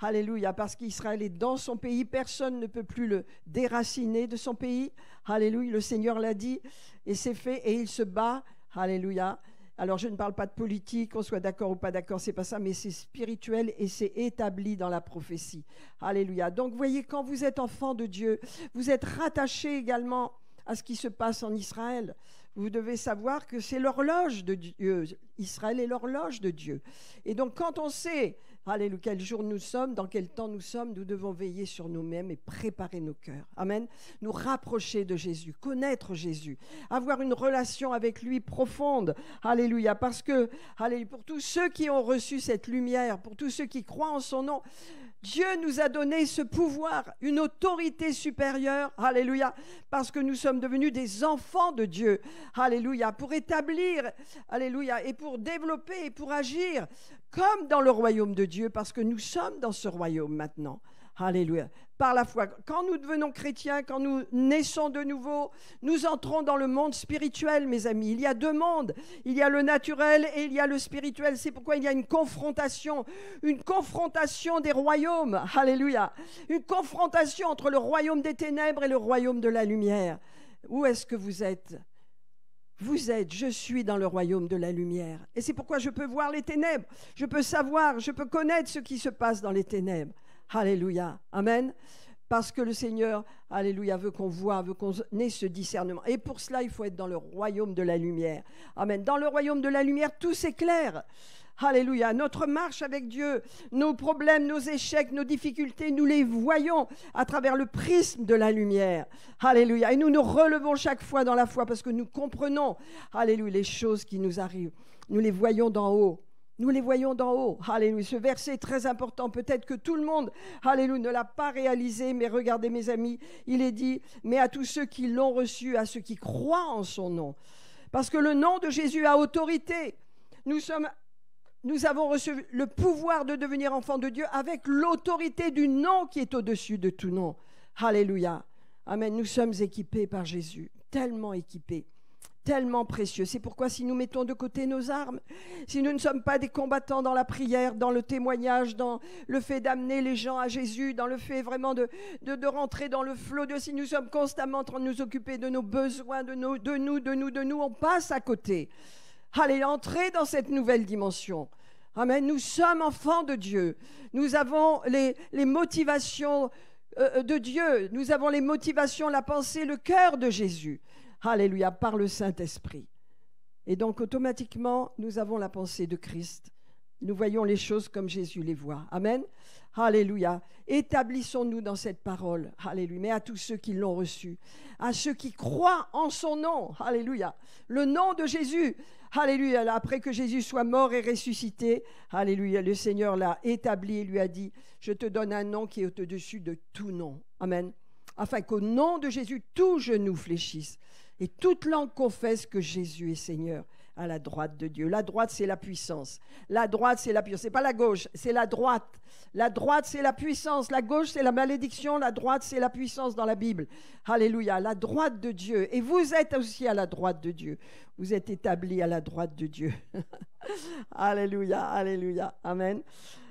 Alléluia, parce qu'Israël est dans son pays, personne ne peut plus le déraciner de son pays. Alléluia, le Seigneur l'a dit et c'est fait et il se bat. Alléluia. Alors je ne parle pas de politique, qu'on soit d'accord ou pas d'accord, c'est pas ça, mais c'est spirituel et c'est établi dans la prophétie. Alléluia. Donc vous voyez, quand vous êtes enfant de Dieu, vous êtes rattaché également à ce qui se passe en Israël. Vous devez savoir que c'est l'horloge de Dieu. Israël est l'horloge de Dieu. Et donc quand on sait, alléluia, quel jour nous sommes, dans quel temps nous sommes, nous devons veiller sur nous-mêmes et préparer nos cœurs. Amen. Nous rapprocher de Jésus, connaître Jésus, avoir une relation avec lui profonde. Alléluia. Parce que, alléluia, pour tous ceux qui ont reçu cette lumière, pour tous ceux qui croient en son nom, Dieu nous a donné ce pouvoir, une autorité supérieure, alléluia, parce que nous sommes devenus des enfants de Dieu, alléluia, pour établir, alléluia, et pour développer et pour agir comme dans le royaume de Dieu, parce que nous sommes dans ce royaume maintenant, alléluia, par la foi. Quand nous devenons chrétiens, quand nous naissons de nouveau, nous entrons dans le monde spirituel, mes amis. Il y a deux mondes, il y a le naturel et il y a le spirituel. C'est pourquoi il y a une confrontation des royaumes, alléluia, une confrontation entre le royaume des ténèbres et le royaume de la lumière. Où est-ce que vous êtes? Je suis dans le royaume de la lumière. Et c'est pourquoi je peux voir les ténèbres, je peux savoir, je peux connaître ce qui se passe dans les ténèbres. Alléluia, amen. Parce que le Seigneur, alléluia, veut qu'on voit, veut qu'on ait ce discernement. Et pour cela, il faut être dans le royaume de la lumière. Amen. Dans le royaume de la lumière, tout s'éclaire. Alléluia. Notre marche avec Dieu, nos problèmes, nos échecs, nos difficultés, nous les voyons à travers le prisme de la lumière. Alléluia. Et nous nous relevons chaque fois dans la foi parce que nous comprenons, alléluia, les choses qui nous arrivent. Nous les voyons d'en haut. Nous les voyons d'en haut. Alléluia. Ce verset est très important. Peut-être que tout le monde, alléluia, ne l'a pas réalisé. Mais regardez, mes amis, il est dit, mais à tous ceux qui l'ont reçu, à ceux qui croient en son nom. Parce que le nom de Jésus a autorité. Nous sommes nous avons reçu le pouvoir de devenir enfants de Dieu avec l'autorité du nom qui est au-dessus de tout nom. Alléluia. Amen. Nous sommes équipés par Jésus, tellement équipés, tellement précieux. C'est pourquoi si nous mettons de côté nos armes, si nous ne sommes pas des combattants dans la prière, dans le témoignage, dans le fait d'amener les gens à Jésus, dans le fait vraiment de rentrer dans le flot de... Si nous sommes constamment en train de nous occuper de nos besoins, de nous, on passe à côté. Allez, entrez dans cette nouvelle dimension. Amen. Nous sommes enfants de Dieu. Nous avons les motivations de Dieu. Nous avons les motivations, la pensée, le cœur de Jésus. Alléluia, par le Saint-Esprit. Et donc, automatiquement, nous avons la pensée de Christ. Nous voyons les choses comme Jésus les voit. Amen. Alléluia. Établissons-nous dans cette parole. Alléluia. Mais à tous ceux qui l'ont reçu, à ceux qui croient en son nom. Alléluia. Le nom de Jésus. Alléluia. Après que Jésus soit mort et ressuscité, alléluia, le Seigneur l'a établi et lui a dit, je te donne un nom qui est au-dessus de tout nom. Amen. Afin qu'au nom de Jésus, tout genou fléchisse et toute langue confesse que Jésus est Seigneur à la droite de Dieu. La droite, c'est la puissance. La droite, c'est la puissance. C'est pas la gauche, c'est la droite. La droite, c'est la puissance. La gauche, c'est la malédiction. La droite, c'est la puissance dans la Bible. Alléluia. La droite de Dieu. Et vous êtes aussi à la droite de Dieu. Vous êtes établis à la droite de Dieu. Alléluia. Alléluia. Amen.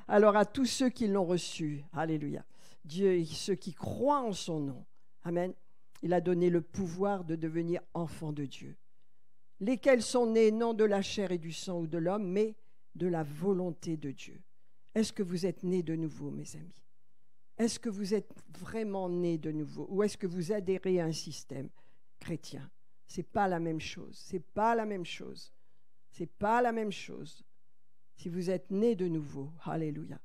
Alors à tous ceux qui l'ont reçu, alléluia. Dieu et ceux qui croient en son nom. Amen. Il a donné le pouvoir de devenir enfants de Dieu. Lesquels sont nés non de la chair et du sang ou de l'homme, mais de la volonté de Dieu. Est-ce que vous êtes nés de nouveau, mes amis? Est-ce que vous êtes vraiment nés de nouveau? Ou est-ce que vous adhérez à un système chrétien? Ce n'est pas la même chose. C'est pas la même chose. C'est pas la même chose. Si vous êtes nés de nouveau, alléluia,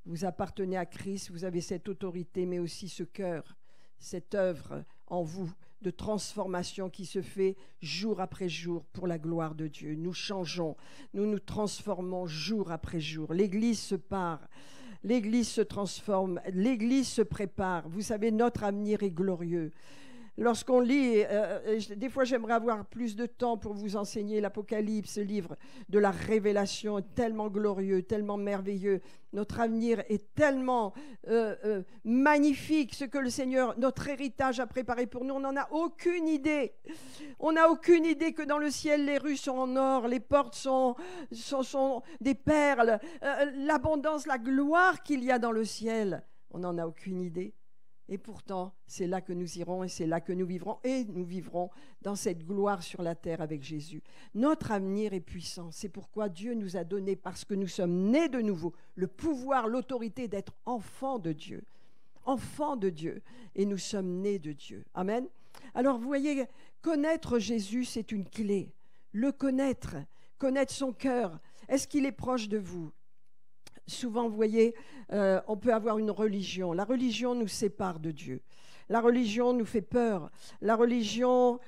vous appartenez à Christ, vous avez cette autorité, mais aussi ce cœur, cette œuvre en vous de transformation qui se fait jour après jour pour la gloire de Dieu. Nous changeons, nous nous transformons jour après jour. L'Église se part, l'Église se transforme, l'Église se prépare. Vous savez, notre avenir est glorieux. Lorsqu'on lit, des fois j'aimerais avoir plus de temps pour vous enseigner l'Apocalypse, ce livre de la révélation est tellement glorieux, tellement merveilleux. Notre avenir est tellement magnifique, ce que le Seigneur, notre héritage a préparé pour nous, on n'en a aucune idée. On n'a aucune idée que dans le ciel, les rues sont en or, les portes sont des perles, l'abondance, la gloire qu'il y a dans le ciel, on n'en a aucune idée. Et pourtant, c'est là que nous irons et c'est là que nous vivrons. Et nous vivrons dans cette gloire sur la terre avec Jésus. Notre avenir est puissant. C'est pourquoi Dieu nous a donné, parce que nous sommes nés de nouveau, le pouvoir, l'autorité d'être enfants de Dieu. Enfants de Dieu. Et nous sommes nés de Dieu. Amen. Alors, vous voyez, connaître Jésus, c'est une clé. Le connaître, connaître son cœur. Est-ce qu'il est proche de vous ? Souvent, vous voyez, on peut avoir une religion. La religion nous sépare de Dieu. La religion nous fait peur. La religion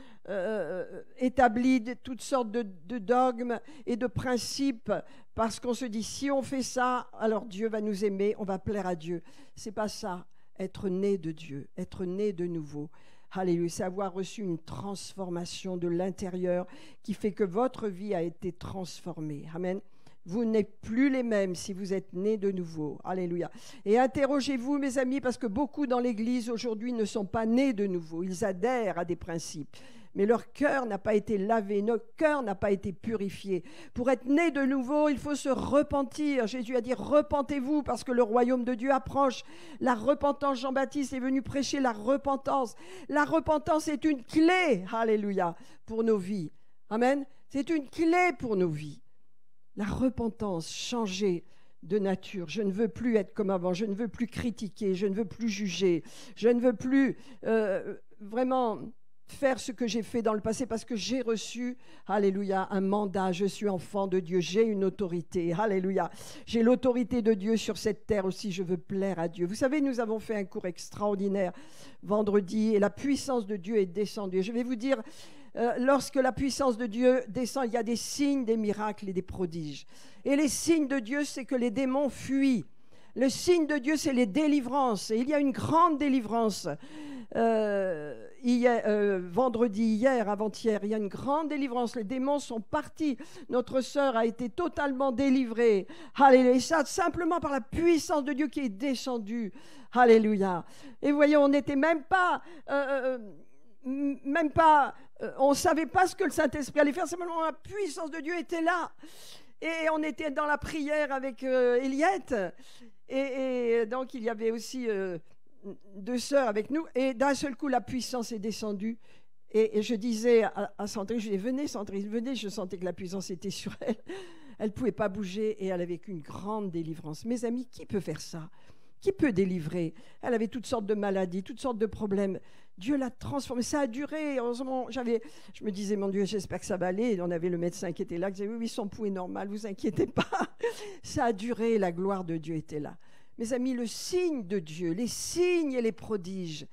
établit toutes sortes de dogmes et de principes parce qu'on se dit, si on fait ça, alors Dieu va nous aimer, on va plaire à Dieu. C'est pas ça, être né de Dieu, être né de nouveau. Alléluia, c'est avoir reçu une transformation de l'intérieur qui fait que votre vie a été transformée. Amen. Vous n'êtes plus les mêmes si vous êtes nés de nouveau. Alléluia. Et interrogez-vous, mes amis, parce que beaucoup dans l'Église aujourd'hui ne sont pas nés de nouveau. Ils adhèrent à des principes. Mais leur cœur n'a pas été lavé, notre cœur n'a pas été purifié. Pour être né de nouveau, il faut se repentir. Jésus a dit, repentez-vous parce que le royaume de Dieu approche. La repentance, Jean-Baptiste est venu prêcher la repentance. La repentance est une clé, alléluia, pour nos vies. Amen. C'est une clé pour nos vies. La repentance, changer de nature. Je ne veux plus être comme avant, je ne veux plus critiquer, je ne veux plus juger, je ne veux plus vraiment faire ce que j'ai fait dans le passé parce que j'ai reçu, alléluia, un mandat. Je suis enfant de Dieu, j'ai une autorité, alléluia. J'ai l'autorité de Dieu sur cette terre aussi, je veux plaire à Dieu. Vous savez, nous avons fait un cours extraordinaire vendredi et la puissance de Dieu est descendue. Je vais vous dire, lorsque la puissance de Dieu descend, il y a des signes, des miracles et des prodiges. Et les signes de Dieu, c'est que les démons fuient. Le signe de Dieu, c'est les délivrances. Et il y a une grande délivrance. Il vendredi, hier, avant-hier, il y a une grande délivrance. Les démons sont partis. Notre sœur a été totalement délivrée. Alléluia. Et ça, simplement par la puissance de Dieu qui est descendue. Alléluia. Et vous voyez, on n'était même pas... on ne savait pas ce que le Saint-Esprit allait faire. Simplement, la puissance de Dieu était là. Et on était dans la prière avec Eliette. Et donc, il y avait aussi 2 sœurs avec nous. Et d'un seul coup, la puissance est descendue. Et je disais à Sandrine, je disais, venez Sandrine, venez. Je sentais que la puissance était sur elle. Elle ne pouvait pas bouger et elle a vécu une grande délivrance. Mes amis, qui peut faire ça? Qui peut délivrer? Elle avait toutes sortes de maladies, toutes sortes de problèmes. Dieu l'a transformée. Ça a duré. Heureusement, je me disais, mon Dieu, j'espère que ça va aller. Et on avait le médecin qui était là, qui disait, oui, son pouls est normal, vous inquiétez pas. Ça a duré, la gloire de Dieu était là. Mes amis, le signe de Dieu, les signes et les prodiges,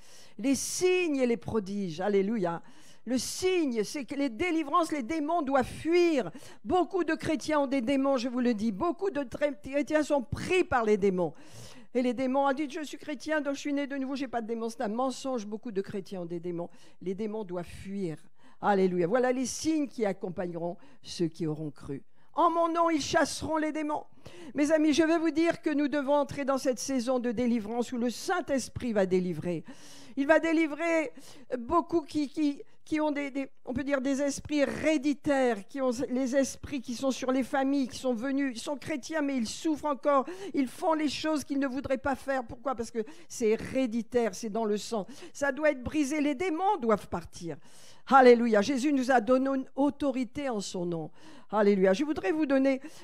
alléluia. Le signe, c'est que les délivrances, les démons doivent fuir. Beaucoup de chrétiens ont des démons, je vous le dis. Beaucoup de chrétiens sont pris par les démons. Et les démons ont dit, je suis chrétien, donc je suis né de nouveau, je n'ai pas de démons. C'est un mensonge, beaucoup de chrétiens ont des démons. Les démons doivent fuir. Alléluia. Voilà les signes qui accompagneront ceux qui auront cru. En mon nom, ils chasseront les démons. Mes amis, je vais vous dire que nous devons entrer dans cette saison de délivrance où le Saint-Esprit va délivrer. Il va délivrer beaucoup qui ont on peut dire des esprits héréditaires, qui ont les esprits qui sont sur les familles, qui sont venus, ils sont chrétiens mais ils souffrent encore, ils font les choses qu'ils ne voudraient pas faire. Pourquoi? Parce que c'est héréditaire, c'est dans le sang. Ça doit être brisé, les démons doivent partir. Alléluia, Jésus nous a donné une autorité en son nom. Alléluia, je voudrais vous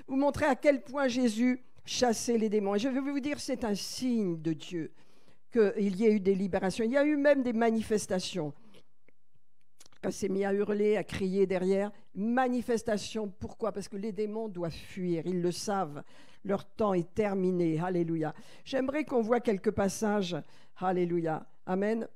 montrer à quel point Jésus chassait les démons. Et je vais vous dire, c'est un signe de Dieu qu'il y ait eu des libérations. Il y a eu même des manifestations. Quand s'est mis à hurler, à crier derrière, manifestation, pourquoi? Parce que les démons doivent fuir, ils le savent, leur temps est terminé, alléluia. J'aimerais qu'on voit quelques passages, alléluia, amen.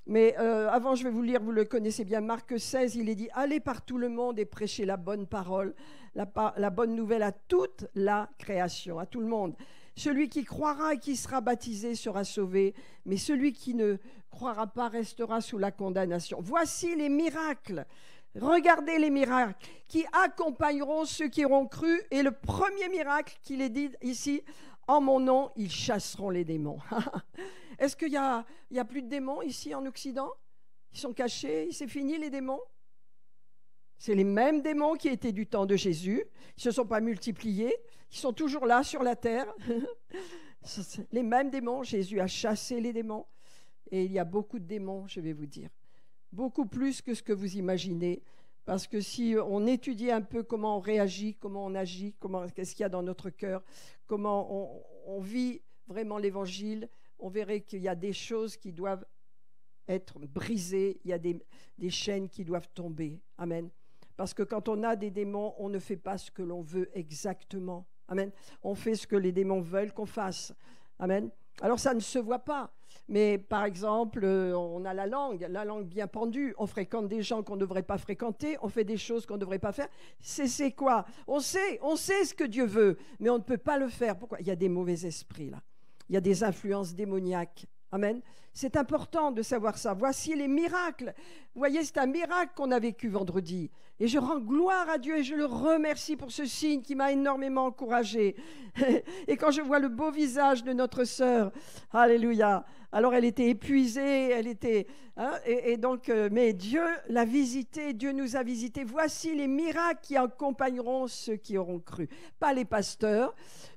Mais avant, je vais vous lire, vous le connaissez bien, Marc 16, il est dit, allez par tout le monde et prêchez la bonne parole, la bonne nouvelle à toute la création, à tout le monde. Celui qui croira et qui sera baptisé sera sauvé, mais celui qui ne croira pas restera sous la condamnation. Voici les miracles. Regardez les miracles qui accompagneront ceux qui auront cru. Et le premier miracle qu'il est dit ici, en mon nom, ils chasseront les démons. Est-ce qu'il y a plus de démons ici en Occident? Ils sont cachés, c'est fini les démons? C'est les mêmes démons qui étaient du temps de Jésus. Ils ne se sont pas multipliés. Ils sont toujours là sur la terre. Les mêmes démons. Jésus a chassé les démons. Et il y a beaucoup de démons, je vais vous dire. Beaucoup plus que ce que vous imaginez. Parce que si on étudiait un peu comment on réagit, comment on agit, qu'est-ce qu'il y a dans notre cœur, comment on vit vraiment l'évangile, on verrait qu'il y a des choses qui doivent être brisées. Il y a des chaînes qui doivent tomber. Amen. Parce que quand on a des démons, on ne fait pas ce que l'on veut exactement. Amen. On fait ce que les démons veulent qu'on fasse. Amen. Alors ça ne se voit pas. Mais par exemple, on a la langue bien pendue. On fréquente des gens qu'on ne devrait pas fréquenter. On fait des choses qu'on ne devrait pas faire. C'est quoi? On sait ce que Dieu veut, mais on ne peut pas le faire. Pourquoi? Il y a des mauvais esprits là. Il y a des influences démoniaques. Amen. C'est important de savoir ça. Voici les miracles. Vous voyez, c'est un miracle qu'on a vécu vendredi. Et je rends gloire à Dieu et je le remercie pour ce signe qui m'a énormément encouragée. Et quand je vois le beau visage de notre sœur, alléluia, alors elle était épuisée, et donc, mais Dieu l'a visitée, Dieu nous a visités. Voici les miracles qui accompagneront ceux qui auront cru. Pas les pasteurs,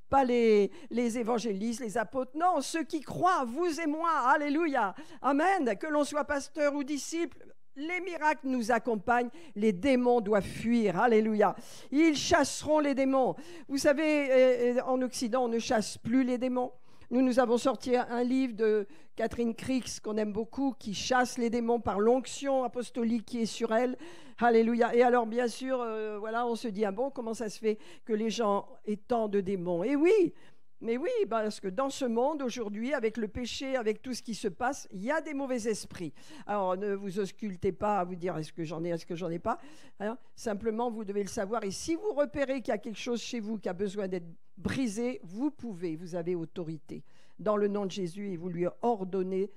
pas les évangélistes, les apôtres, non, ceux qui croient, vous et moi, alléluia, amen, que l'on soit pasteur ou disciple, les miracles nous accompagnent, les démons doivent fuir, alléluia, ils chasseront les démons. Vous savez, en Occident, on ne chasse plus les démons. Nous avons sorti un livre de Catherine Crix, qu'on aime beaucoup, qui chasse les démons par l'onction apostolique qui est sur elle. Alléluia. Et alors, bien sûr, voilà, on se dit, ah bon, comment ça se fait que les gens aient tant de démons? Et oui, mais oui, parce que dans ce monde, aujourd'hui, avec le péché, avec tout ce qui se passe, il y a des mauvais esprits. Alors, ne vous auscultez pas à vous dire, est-ce que j'en ai pas? Alors, simplement, vous devez le savoir. Et si vous repérez qu'il y a quelque chose chez vous qui a besoin d'être brisé, vous avez autorité dans le nom de Jésus et vous lui ordonnez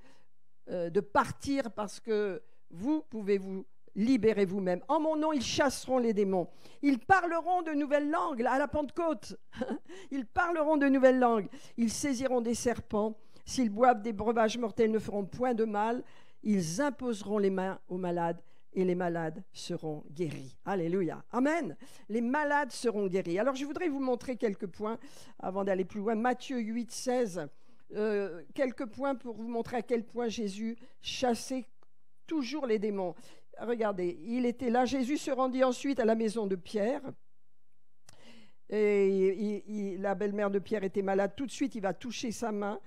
de partir parce que vous pouvez vous libérer vous-même. En mon nom, ils chasseront les démons. Ils parleront de nouvelles langues à la Pentecôte. Ils parleront de nouvelles langues. Ils saisiront des serpents. S'ils boivent des breuvages mortels, ne feront point de mal. Ils imposeront les mains aux malades et les malades seront guéris. Alléluia. Amen. Les malades seront guéris. Alors, je voudrais vous montrer quelques points avant d'aller plus loin. Matthieu 8, 16. Quelques points pour vous montrer à quel point Jésus chassait toujours les démons. Regardez, il était là. Jésus se rendit ensuite à la maison de Pierre. Et la belle-mère de Pierre était malade. Tout de suite, il va toucher sa main.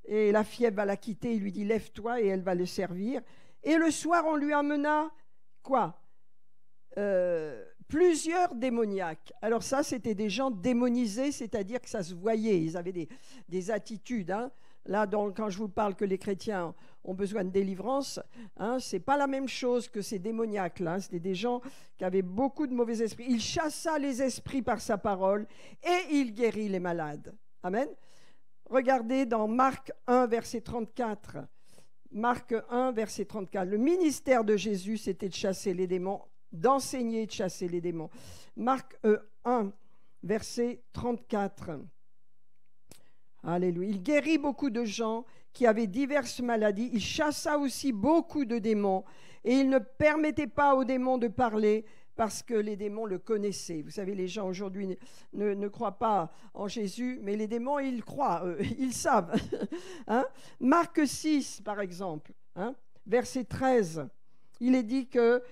Et la fièvre va la quitter. Il lui dit, lève-toi, et elle va le servir. Et le soir, on lui amena, quoi ? Plusieurs démoniaques. Alors ça, c'était des gens démonisés, c'est-à-dire que ça se voyait. Ils avaient des attitudes. Hein. Là, donc, quand je vous parle que les chrétiens ont besoin de délivrance, hein, ce n'est pas la même chose que ces démoniaques-là. C'était des gens qui avaient beaucoup de mauvais esprits. Il chassa les esprits par sa parole et il guérit les malades. Amen. Regardez dans Marc 1, verset 34. Marc 1, verset 34. Le ministère de Jésus, c'était de chasser les démons, d'enseigner et de chasser les démons. Marc 1, verset 34. Alléluia. Il guérit beaucoup de gens qui avaient diverses maladies. Il chassa aussi beaucoup de démons. Et il ne permettait pas aux démons de parler parce que les démons le connaissaient. Vous savez, les gens aujourd'hui ne croient pas en Jésus, mais les démons, ils croient, ils savent. Hein? Marc 6, par exemple, hein? Verset 13, il est dit que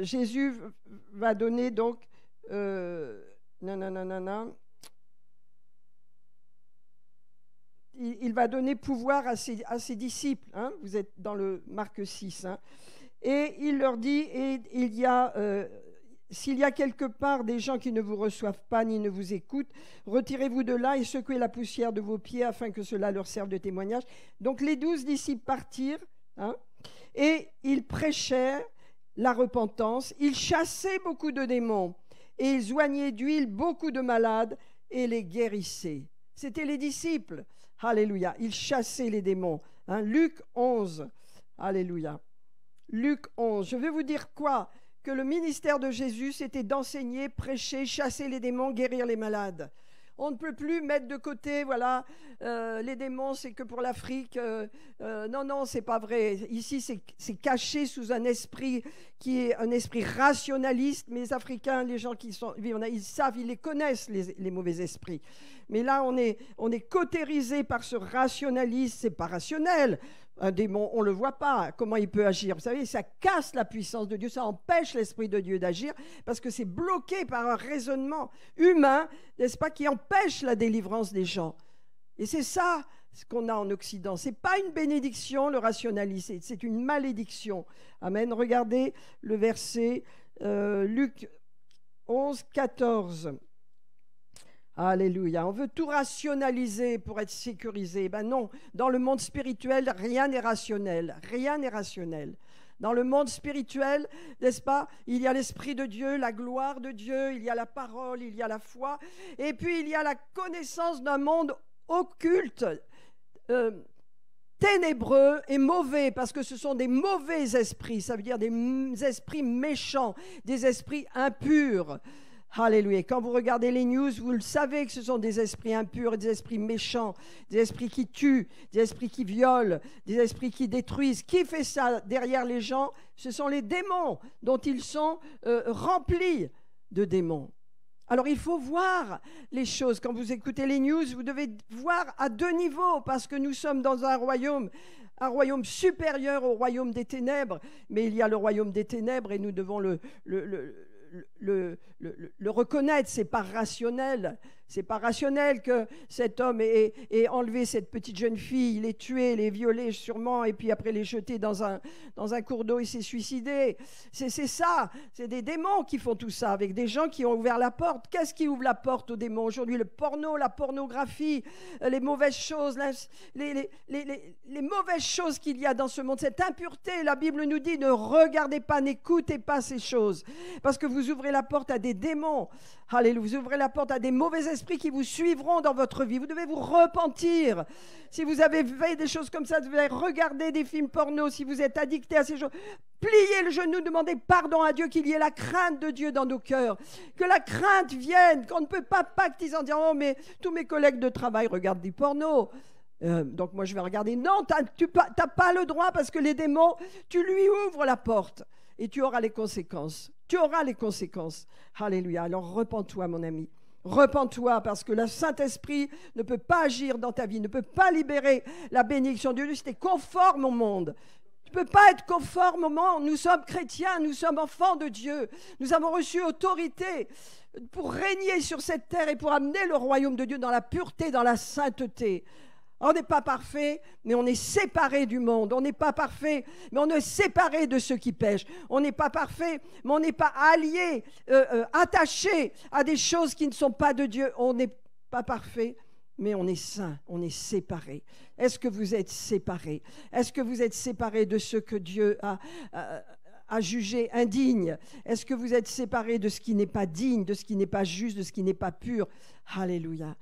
Jésus va donner donc... Il va donner pouvoir à ses disciples. Hein? Vous êtes dans le Marc 6. Hein? Et il leur dit, s'il y a quelque part des gens qui ne vous reçoivent pas ni ne vous écoutent, retirez-vous de là et secouez la poussière de vos pieds afin que cela leur serve de témoignage. Donc les 12 disciples partirent, hein, et ils prêchèrent la repentance. Ils chassaient beaucoup de démons et ils oignaient d'huile beaucoup de malades et les guérissaient. C'était les disciples. Alléluia. Ils chassaient les démons. Hein, Luc 11. Alléluia. Luc 11. Je vais vous dire quoi ? Que le ministère de Jésus, c'était d'enseigner, prêcher, chasser les démons, guérir les malades. On ne peut plus mettre de côté, voilà, les démons, c'est que pour l'Afrique. Non, c'est pas vrai. Ici, c'est caché sous un esprit qui est un esprit rationaliste. Mais les Africains, les gens qui vivent, ils savent, ils les connaissent, les mauvais esprits. Mais là, on est cautérisé par ce rationalisme. C'est pas rationnel. Un démon, on ne le voit pas, comment il peut agir. Vous savez, ça casse la puissance de Dieu, ça empêche l'Esprit de Dieu d'agir, parce que c'est bloqué par un raisonnement humain, n'est-ce pas, qui empêche la délivrance des gens. Et c'est ça ce qu'on a en Occident. Ce n'est pas une bénédiction, le rationalisme, c'est une malédiction. Amen. Regardez le verset Luc 11, 14. Alléluia. On veut tout rationaliser pour être sécurisé. Ben non, dans le monde spirituel, rien n'est rationnel. Rien n'est rationnel. Dans le monde spirituel, n'est-ce pas, il y a l'Esprit de Dieu, la gloire de Dieu, il y a la parole, il y a la foi, et puis il y a la connaissance d'un monde occulte, ténébreux et mauvais, parce que ce sont des mauvais esprits, ça veut dire des esprits méchants, des esprits impurs. Alléluia. Quand vous regardez les news, vous le savez que ce sont des esprits impurs, des esprits méchants, des esprits qui tuent, des esprits qui violent, des esprits qui détruisent. Qui fait ça derrière les gens ? Ce sont les démons dont ils sont remplis de démons. Alors il faut voir les choses. Quand vous écoutez les news, vous devez voir à deux niveaux, parce que nous sommes dans un royaume supérieur au royaume des ténèbres. Mais il y a le royaume des ténèbres et nous devons le reconnaître. C'est pas rationnel. C'est pas rationnel que cet homme ait enlevé cette petite jeune fille, l'ait tuée, l'ait violée sûrement, et puis après l'ait jetée dans un cours d'eau et s'est suicidé. C'est ça. C'est des démons qui font tout ça, avec des gens qui ont ouvert la porte. Qu'est-ce qui ouvre la porte aux démons aujourd'hui ? Le porno, la pornographie, les mauvaises choses, les mauvaises choses qu'il y a dans ce monde. Cette impureté, la Bible nous dit, ne regardez pas, n'écoutez pas ces choses, parce que vous ouvrez la porte à des démons. Alléluia. Vous ouvrez la porte à des mauvais Saint-Esprit qui vous suivront dans votre vie. Vous devez vous repentir. Si vous avez fait des choses comme ça, vous devez regarder des films porno, si vous êtes addicté à ces choses, pliez le genou, demandez pardon à Dieu, qu'il y ait la crainte de Dieu dans nos cœurs, que la crainte vienne, qu'on ne peut pas pactiser en disant « Oh, mais tous mes collègues de travail regardent du porno ». Donc moi je vais regarder. Non, tu n'as pas le droit parce que les démons, tu lui ouvres la porte et tu auras les conséquences. Tu auras les conséquences. Alléluia. Alors repens-toi mon ami. Repens-toi parce que le Saint-Esprit ne peut pas agir dans ta vie, ne peut pas libérer la bénédiction de Dieu si tu es conforme au monde. Tu ne peux pas être conforme au monde. Nous sommes chrétiens, nous sommes enfants de Dieu. Nous avons reçu autorité pour régner sur cette terre et pour amener le royaume de Dieu dans la pureté, dans la sainteté. On n'est pas parfait, mais on est séparé du monde. On n'est pas parfait, mais on est séparé de ceux qui pêchent. On n'est pas parfait, mais on n'est pas allié, attaché à des choses qui ne sont pas de Dieu. On n'est pas parfait, mais on est saint, on est séparé. Est-ce que vous êtes séparés? Est-ce que vous êtes séparés de ce que Dieu a jugé indigne? Est-ce que vous êtes séparés de ce qui n'est pas digne, de ce qui n'est pas juste, de ce qui n'est pas pur? Alléluia.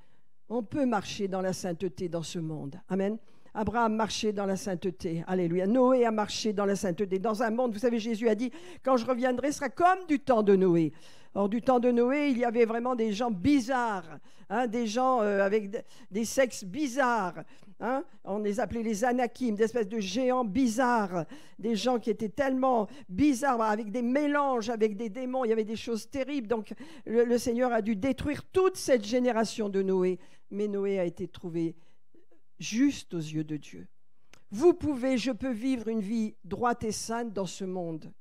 On peut marcher dans la sainteté dans ce monde. Amen. Abraham marchait dans la sainteté. Alléluia. Noé a marché dans la sainteté. Dans un monde, vous savez, Jésus a dit, quand je reviendrai, ce sera comme du temps de Noé. Or, du temps de Noé, il y avait vraiment des gens bizarres, hein, des gens avec des sexes bizarres. Hein. On les appelait les Anakim, des espèces de géants bizarres, des gens qui étaient tellement bizarres, avec des mélanges, avec des démons. Il y avait des choses terribles. Donc, le Seigneur a dû détruire toute cette génération de Noé. Mais Noé a été trouvé juste aux yeux de Dieu. Vous pouvez, je peux vivre une vie droite et sainte dans ce monde.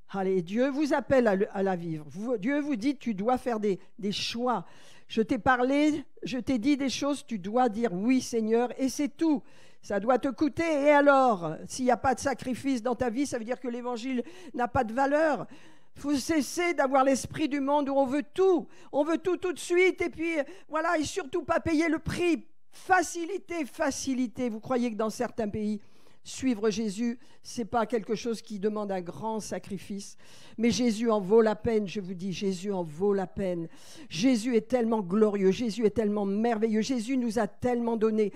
Allez, Dieu vous appelle à la vivre. Dieu vous dit, tu dois faire des choix. Je t'ai parlé, je t'ai dit des choses, tu dois dire oui Seigneur, et c'est tout. Ça doit te coûter. Et alors, s'il n'y a pas de sacrifice dans ta vie, ça veut dire que l'évangile n'a pas de valeur. Il faut cesser d'avoir l'esprit du monde où on veut tout tout de suite, et puis voilà, et surtout pas payer le prix. Facilité, facilité. Vous croyez que dans certains pays, suivre Jésus, ce n'est pas quelque chose qui demande un grand sacrifice, mais Jésus en vaut la peine, je vous dis, Jésus en vaut la peine. Jésus est tellement glorieux, Jésus est tellement merveilleux, Jésus nous a tellement donné.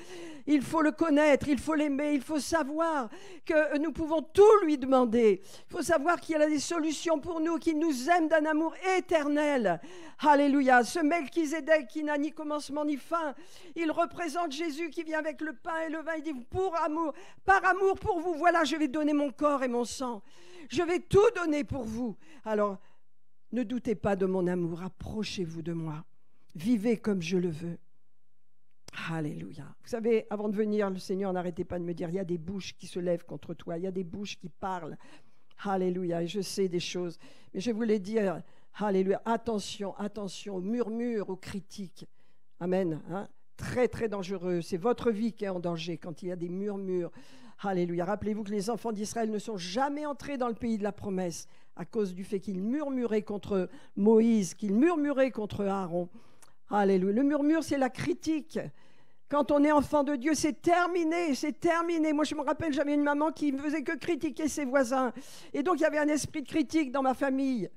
Il faut le connaître, il faut l'aimer, il faut savoir que nous pouvons tout lui demander. Il faut savoir qu'il a des solutions pour nous, qu'il nous aime d'un amour éternel. Alléluia. Ce Melchizedek qui n'a ni commencement ni fin, il représente Jésus qui vient avec le pain et le vin. Il dit, pour amour, par amour pour vous, voilà, je vais donner mon corps et mon sang. Je vais tout donner pour vous. Alors, ne doutez pas de mon amour, approchez-vous de moi. Vivez comme je le veux. Alléluia. Vous savez, avant de venir, le Seigneur n'arrêtait pas de me dire, il y a des bouches qui se lèvent contre toi, il y a des bouches qui parlent. Alléluia. Et je sais des choses, mais je voulais dire, alléluia, attention, attention aux murmures, aux critiques. Amen. Hein? Très, très dangereux. C'est votre vie qui est en danger quand il y a des murmures. Alléluia. Rappelez-vous que les enfants d'Israël ne sont jamais entrés dans le pays de la promesse à cause du fait qu'ils murmuraient contre Moïse, qu'ils murmuraient contre Aaron. Alléluia. Le murmure, c'est la critique. Quand on est enfant de Dieu, c'est terminé, c'est terminé. Moi, je me rappelle, j'avais une maman qui ne faisait que critiquer ses voisins. Et donc, il y avait un esprit de critique dans ma famille.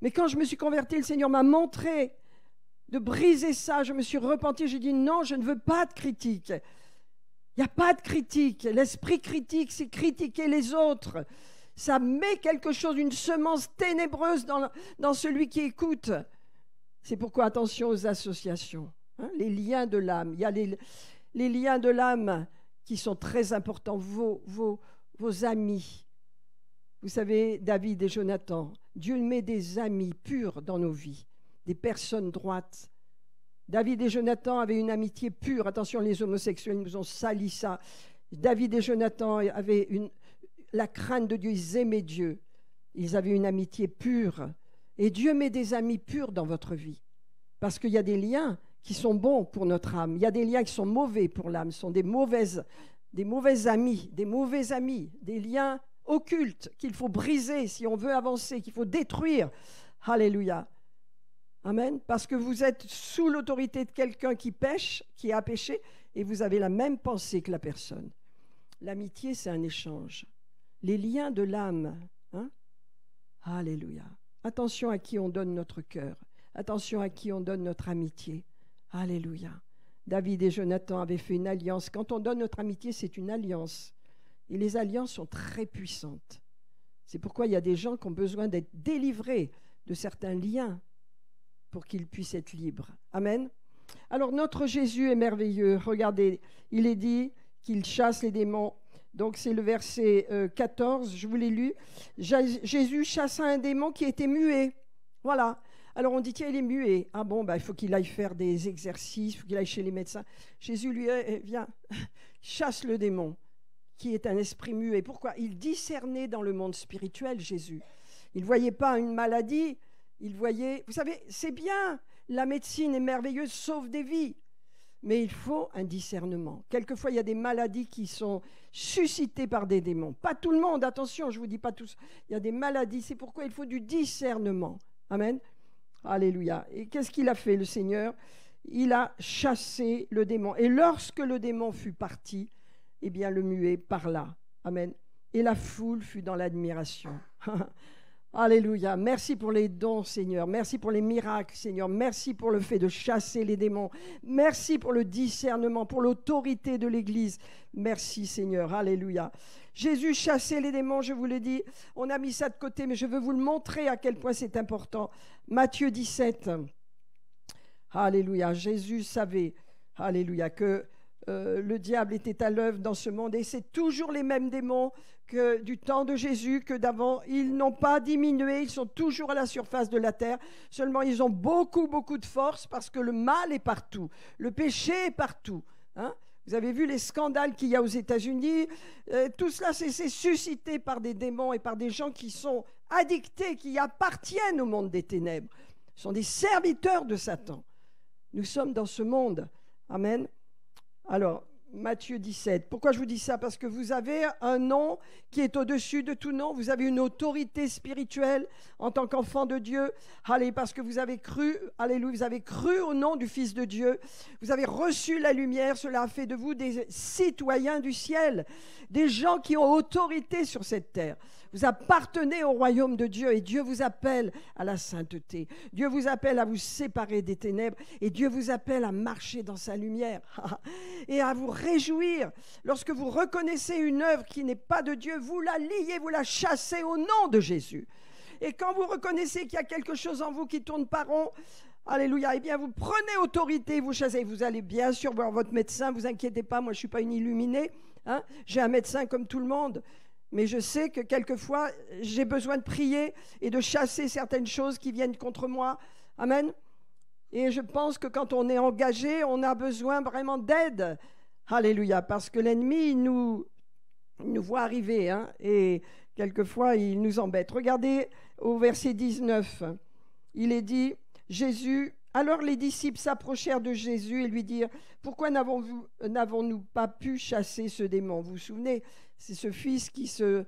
Mais quand je me suis convertie, le Seigneur m'a montré de briser ça. Je me suis repentie, j'ai dit non, je ne veux pas de critique. Il n'y a pas de critique. L'esprit critique, c'est critiquer les autres. Ça met quelque chose, une semence ténébreuse dans celui qui écoute. C'est pourquoi attention aux associations. Hein, les liens de l'âme. Il y a les liens de l'âme qui sont très importants. Vos amis. Vous savez, David et Jonathan, Dieu met des amis purs dans nos vies, des personnes droites. David et Jonathan avaient une amitié pure. Attention, les homosexuels nous ont sali ça. David et Jonathan avaient la crainte de Dieu, ils aimaient Dieu. Ils avaient une amitié pure. Et Dieu met des amis purs dans votre vie. Parce qu'il y a des liens qui sont bons pour notre âme. Il y a des liens qui sont mauvais pour l'âme. Ce sont des mauvais amis, des liens occultes qu'il faut briser si on veut avancer, qu'il faut détruire. Alléluia. Amen. Parce que vous êtes sous l'autorité de quelqu'un qui pêche, qui a péché, et vous avez la même pensée que la personne. L'amitié, c'est un échange. Les liens de l'âme. Hein? Alléluia. Attention à qui on donne notre cœur. Attention à qui on donne notre amitié. Alléluia. David et Jonathan avaient fait une alliance. Quand on donne notre amitié, c'est une alliance. Et les alliances sont très puissantes. C'est pourquoi il y a des gens qui ont besoin d'être délivrés de certains liens pour qu'ils puissent être libres. Amen. Alors notre Jésus est merveilleux. Regardez, il est dit qu'il chasse les démons. Donc c'est le verset 14, je vous l'ai lu. Jésus chassa un démon qui était muet. Voilà. Alors on dit, tiens, il est muet. Ah bon, il faut qu'il aille faire des exercices, il faut qu'il aille chez les médecins. Jésus lui dit, viens, chasse le démon, qui est un esprit muet. Pourquoi? Il discernait dans le monde spirituel, Jésus. Il ne voyait pas une maladie, il voyait... Vous savez, c'est bien, la médecine est merveilleuse, sauve des vies. Mais il faut un discernement. Quelquefois, il y a des maladies qui sont suscitées par des démons. Pas tout le monde, attention, je ne vous dis pas tous. Il y a des maladies, c'est pourquoi il faut du discernement. Amen. Alléluia. Et qu'est-ce qu'il a fait, le Seigneur? Il a chassé le démon. Et lorsque le démon fut parti, eh bien, le muet parla. Amen. Et la foule fut dans l'admiration. Alléluia. Merci pour les dons, Seigneur. Merci pour les miracles, Seigneur. Merci pour le fait de chasser les démons. Merci pour le discernement, pour l'autorité de l'Église. Merci, Seigneur. Alléluia. Jésus chassait les démons, je vous l'ai dit. On a mis ça de côté, mais je veux vous le montrer à quel point c'est important. Matthieu 17. Alléluia. Jésus savait, alléluia, que le diable était à l'œuvre dans ce monde. Et c'est toujours les mêmes démons que du temps de Jésus, que d'avant. Ils n'ont pas diminué, ils sont toujours à la surface de la terre. Seulement, ils ont beaucoup, beaucoup de force parce que le mal est partout. Le péché est partout. Hein? Vous avez vu les scandales qu'il y a aux États-Unis. Tout cela, c'est suscité par des démons et par des gens qui sont addictés, qui appartiennent au monde des ténèbres. Ce sont des serviteurs de Satan. Nous sommes dans ce monde. Amen. Alors, Matthieu 17. Pourquoi je vous dis ça? Parce que vous avez un nom qui est au-dessus de tout nom. Vous avez une autorité spirituelle en tant qu'enfant de Dieu. Allez, parce que vous avez cru, alléluia, vous avez cru au nom du Fils de Dieu. Vous avez reçu la lumière. Cela a fait de vous des citoyens du ciel, des gens qui ont autorité sur cette terre. Vous appartenez au royaume de Dieu et Dieu vous appelle à la sainteté. Dieu vous appelle à vous séparer des ténèbres et Dieu vous appelle à marcher dans sa lumière et à vous réjouir. Lorsque vous reconnaissez une œuvre qui n'est pas de Dieu, vous la liez, vous la chassez au nom de Jésus. Et quand vous reconnaissez qu'il y a quelque chose en vous qui tourne pas rond, alléluia, eh bien vous prenez autorité, vous chassez. Vous allez bien sûr voir votre médecin, vous inquiétez pas, moi je ne suis pas une illuminée. Hein, j'ai un médecin comme tout le monde. Mais je sais que quelquefois, j'ai besoin de prier et de chasser certaines choses qui viennent contre moi. Amen. Et je pense que quand on est engagé, on a besoin vraiment d'aide. Alléluia. Parce que l'ennemi, il nous voit arriver. Hein, et quelquefois, il nous embête. Regardez au verset 19. Il est dit, Jésus... Alors les disciples s'approchèrent de Jésus et lui dirent, « Pourquoi n'avons-nous pas pu chasser ce démon ?» Vous vous souvenez, c'est ce fils qui se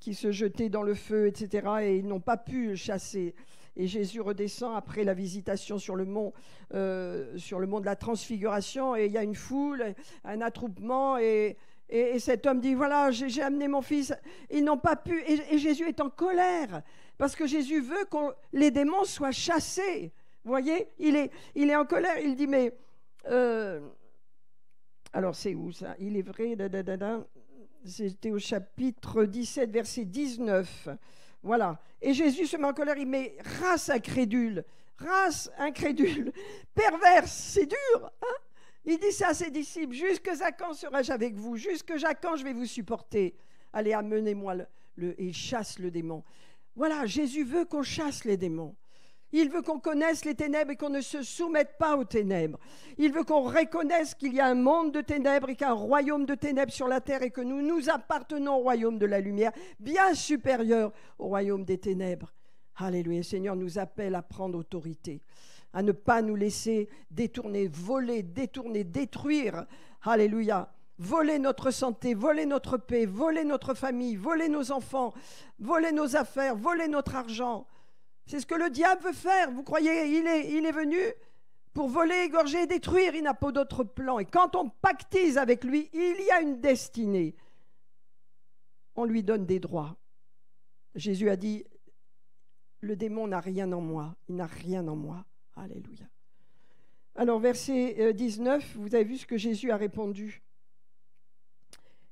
jetait dans le feu, etc. Et ils n'ont pas pu le chasser. Et Jésus redescend après la visitation sur le mont de la transfiguration. Et il y a une foule, un attroupement. Et cet homme dit, voilà, j'ai amené mon fils. Ils n'ont pas pu. Et Jésus est en colère. Parce que Jésus veut que les démons soient chassés. Vous voyez, il est en colère, il dit, mais... alors, c'est où ça? Il est vrai, c'était au chapitre 17, verset 19. Voilà. Et Jésus se met en colère, il met « race incrédule, perverse, c'est dur. Hein » Il dit ça à ses disciples, « Jusqu'à quand serai-je avec vous? Jusqu'à quand je vais vous supporter? Allez, amenez-moi et il chasse le démon. » Voilà, Jésus veut qu'on chasse les démons. Il veut qu'on connaisse les ténèbres et qu'on ne se soumette pas aux ténèbres. Il veut qu'on reconnaisse qu'il y a un monde de ténèbres et qu'il y a un royaume de ténèbres sur la terre et que nous appartenons au royaume de la lumière, bien supérieur au royaume des ténèbres. Alléluia. Le Seigneur nous appelle à prendre autorité, à ne pas nous laisser détourner, voler, détourner, détruire. Alléluia. Voler notre santé, voler notre paix, voler notre famille, voler nos enfants, voler nos affaires, voler notre argent. C'est ce que le diable veut faire. Vous croyez, il est venu pour voler, égorger et détruire. Il n'a pas d'autre plan. Et quand on pactise avec lui, il y a une destinée. On lui donne des droits. Jésus a dit, le démon n'a rien en moi. Il n'a rien en moi. Alléluia. Alors, verset 19, vous avez vu ce que Jésus a répondu.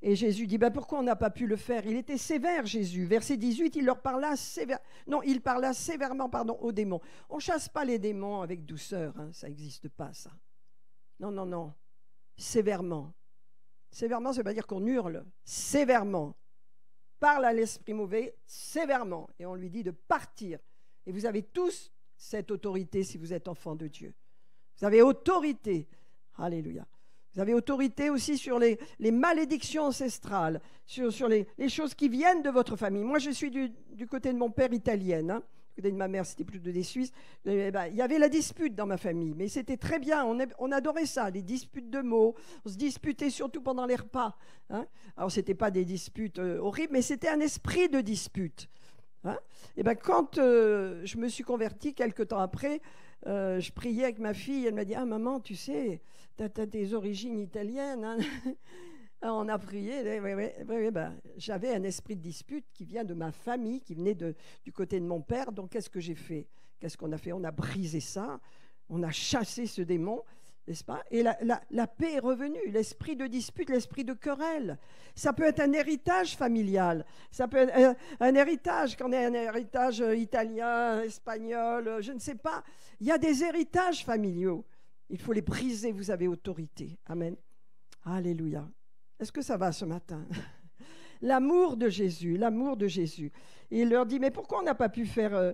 Et Jésus dit, pourquoi on n'a pas pu le faire? Il était sévère, Jésus. Verset 18, il parla sévèrement aux démons. On ne chasse pas les démons avec douceur, hein, ça n'existe pas, ça. Non. Sévèrement. Sévèrement, ça ne veut pas dire qu'on hurle. Sévèrement. Parle à l'esprit mauvais, sévèrement. Et on lui dit de partir. Et vous avez tous cette autorité si vous êtes enfant de Dieu. Vous avez autorité. Alléluia. Vous avez autorité aussi sur les malédictions ancestrales, sur les choses qui viennent de votre famille. Moi, je suis du côté de mon père italienne. Hein. Du côté de ma mère, c'était plutôt des Suisses. Il y avait la dispute dans ma famille, mais c'était très bien. On adorait ça, les disputes de mots. On se disputait surtout pendant les repas. Hein. Alors, ce n'était pas des disputes horribles, mais c'était un esprit de dispute. Hein. Et quand je me suis convertie, quelque temps après, je priais avec ma fille. Elle m'a dit, maman, tu sais, tu as des origines italiennes. Hein. On a prié. Oui, j'avais un esprit de dispute qui vient de ma famille, qui venait du côté de mon père. Donc, qu'est-ce que j'ai fait? Qu'est-ce qu'on a fait? On a brisé ça. On a chassé ce démon, n'est-ce pas? Et la paix est revenue. L'esprit de dispute, l'esprit de querelle. Ça peut être un héritage familial. Ça peut être un héritage, quand on est un héritage italien, espagnol, je ne sais pas. Il y a des héritages familiaux. Il faut les briser. Vous avez autorité. Amen. Alléluia. Est-ce que ça va ce matin? L'amour de Jésus, l'amour de Jésus. Et il leur dit, mais pourquoi on n'a pas pu faire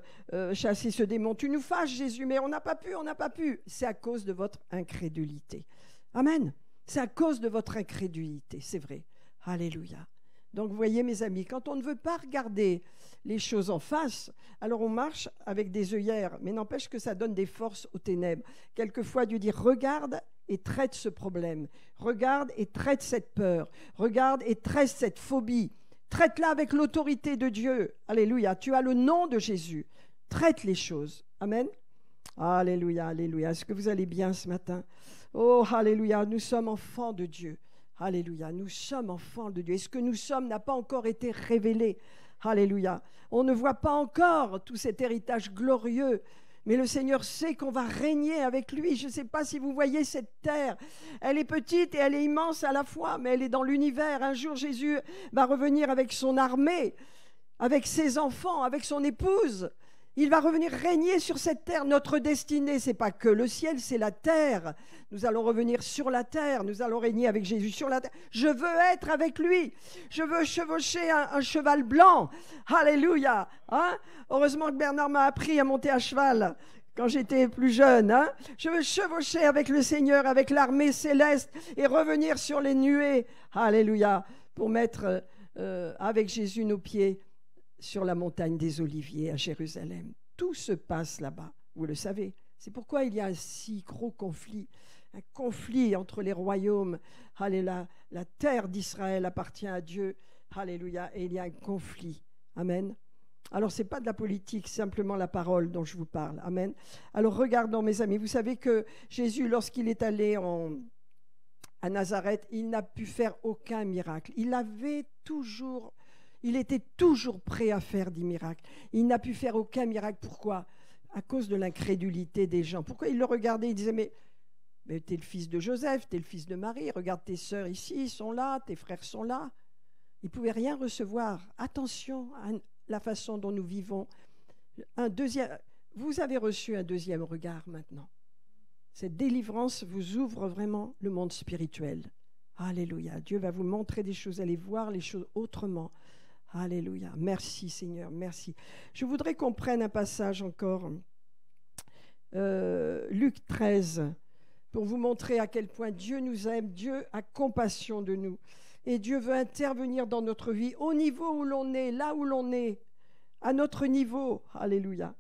chasser ce démon? Tu nous fâches, Jésus, mais on n'a pas pu. C'est à cause de votre incrédulité. Amen. C'est à cause de votre incrédulité, c'est vrai. Alléluia. Donc, vous voyez, mes amis, quand on ne veut pas regarder les choses en face, alors on marche avec des œillères, mais n'empêche que ça donne des forces aux ténèbres. Quelquefois, Dieu dit, regarde et traite ce problème. Regarde et traite cette peur. Regarde et traite cette phobie. Traite-la avec l'autorité de Dieu. Alléluia. Tu as le nom de Jésus. Traite les choses. Amen. Alléluia, alléluia. Est-ce que vous allez bien ce matin? Oh, alléluia. Nous sommes enfants de Dieu. Alléluia. Nous sommes enfants de Dieu. Et ce que nous sommes n'a pas encore été révélé. Alléluia. On ne voit pas encore tout cet héritage glorieux. Mais le Seigneur sait qu'on va régner avec lui. Je ne sais pas si vous voyez cette terre. Elle est petite et elle est immense à la fois, mais elle est dans l'univers. Un jour, Jésus va revenir avec son armée, avec ses enfants, avec son épouse. Il va revenir régner sur cette terre. Notre destinée, ce n'est pas que le ciel, c'est la terre. Nous allons revenir sur la terre. Nous allons régner avec Jésus sur la terre. Je veux être avec lui. Je veux chevaucher un cheval blanc. Alléluia. Hein? Heureusement que Bernard m'a appris à monter à cheval quand j'étais plus jeune. Hein? Je veux chevaucher avec le Seigneur, avec l'armée céleste et revenir sur les nuées. Alléluia. Pour mettre avec Jésus nos pieds sur la montagne des Oliviers à Jérusalem. Tout se passe là-bas, vous le savez. C'est pourquoi il y a un si gros conflit, un conflit entre les royaumes. Alléluia. La terre d'Israël appartient à Dieu. Alléluia. Et il y a un conflit. Amen. Alors, ce n'est pas de la politique, c'est simplement la parole dont je vous parle. Amen. Alors, regardons, mes amis. Vous savez que Jésus, lorsqu'il est allé à Nazareth, il n'a pu faire aucun miracle. Il était toujours prêt à faire des miracles. Il n'a pu faire aucun miracle. Pourquoi? À cause de l'incrédulité des gens. Pourquoi ils le regardaient? Ils disaient, mais tu es le fils de Joseph, tu es le fils de Marie, regarde tes sœurs ici, ils sont là, tes frères sont là. Ils ne pouvaient rien recevoir. Attention à la façon dont nous vivons. Vous avez reçu un deuxième regard maintenant. Cette délivrance vous ouvre vraiment le monde spirituel. Alléluia. Dieu va vous montrer des choses, allez voir les choses autrement. Alléluia. Merci Seigneur, merci. Je voudrais qu'on prenne un passage encore, Luc 13, pour vous montrer à quel point Dieu nous aime, Dieu a compassion de nous. Et Dieu veut intervenir dans notre vie, au niveau où l'on est, là où l'on est, à notre niveau. Alléluia.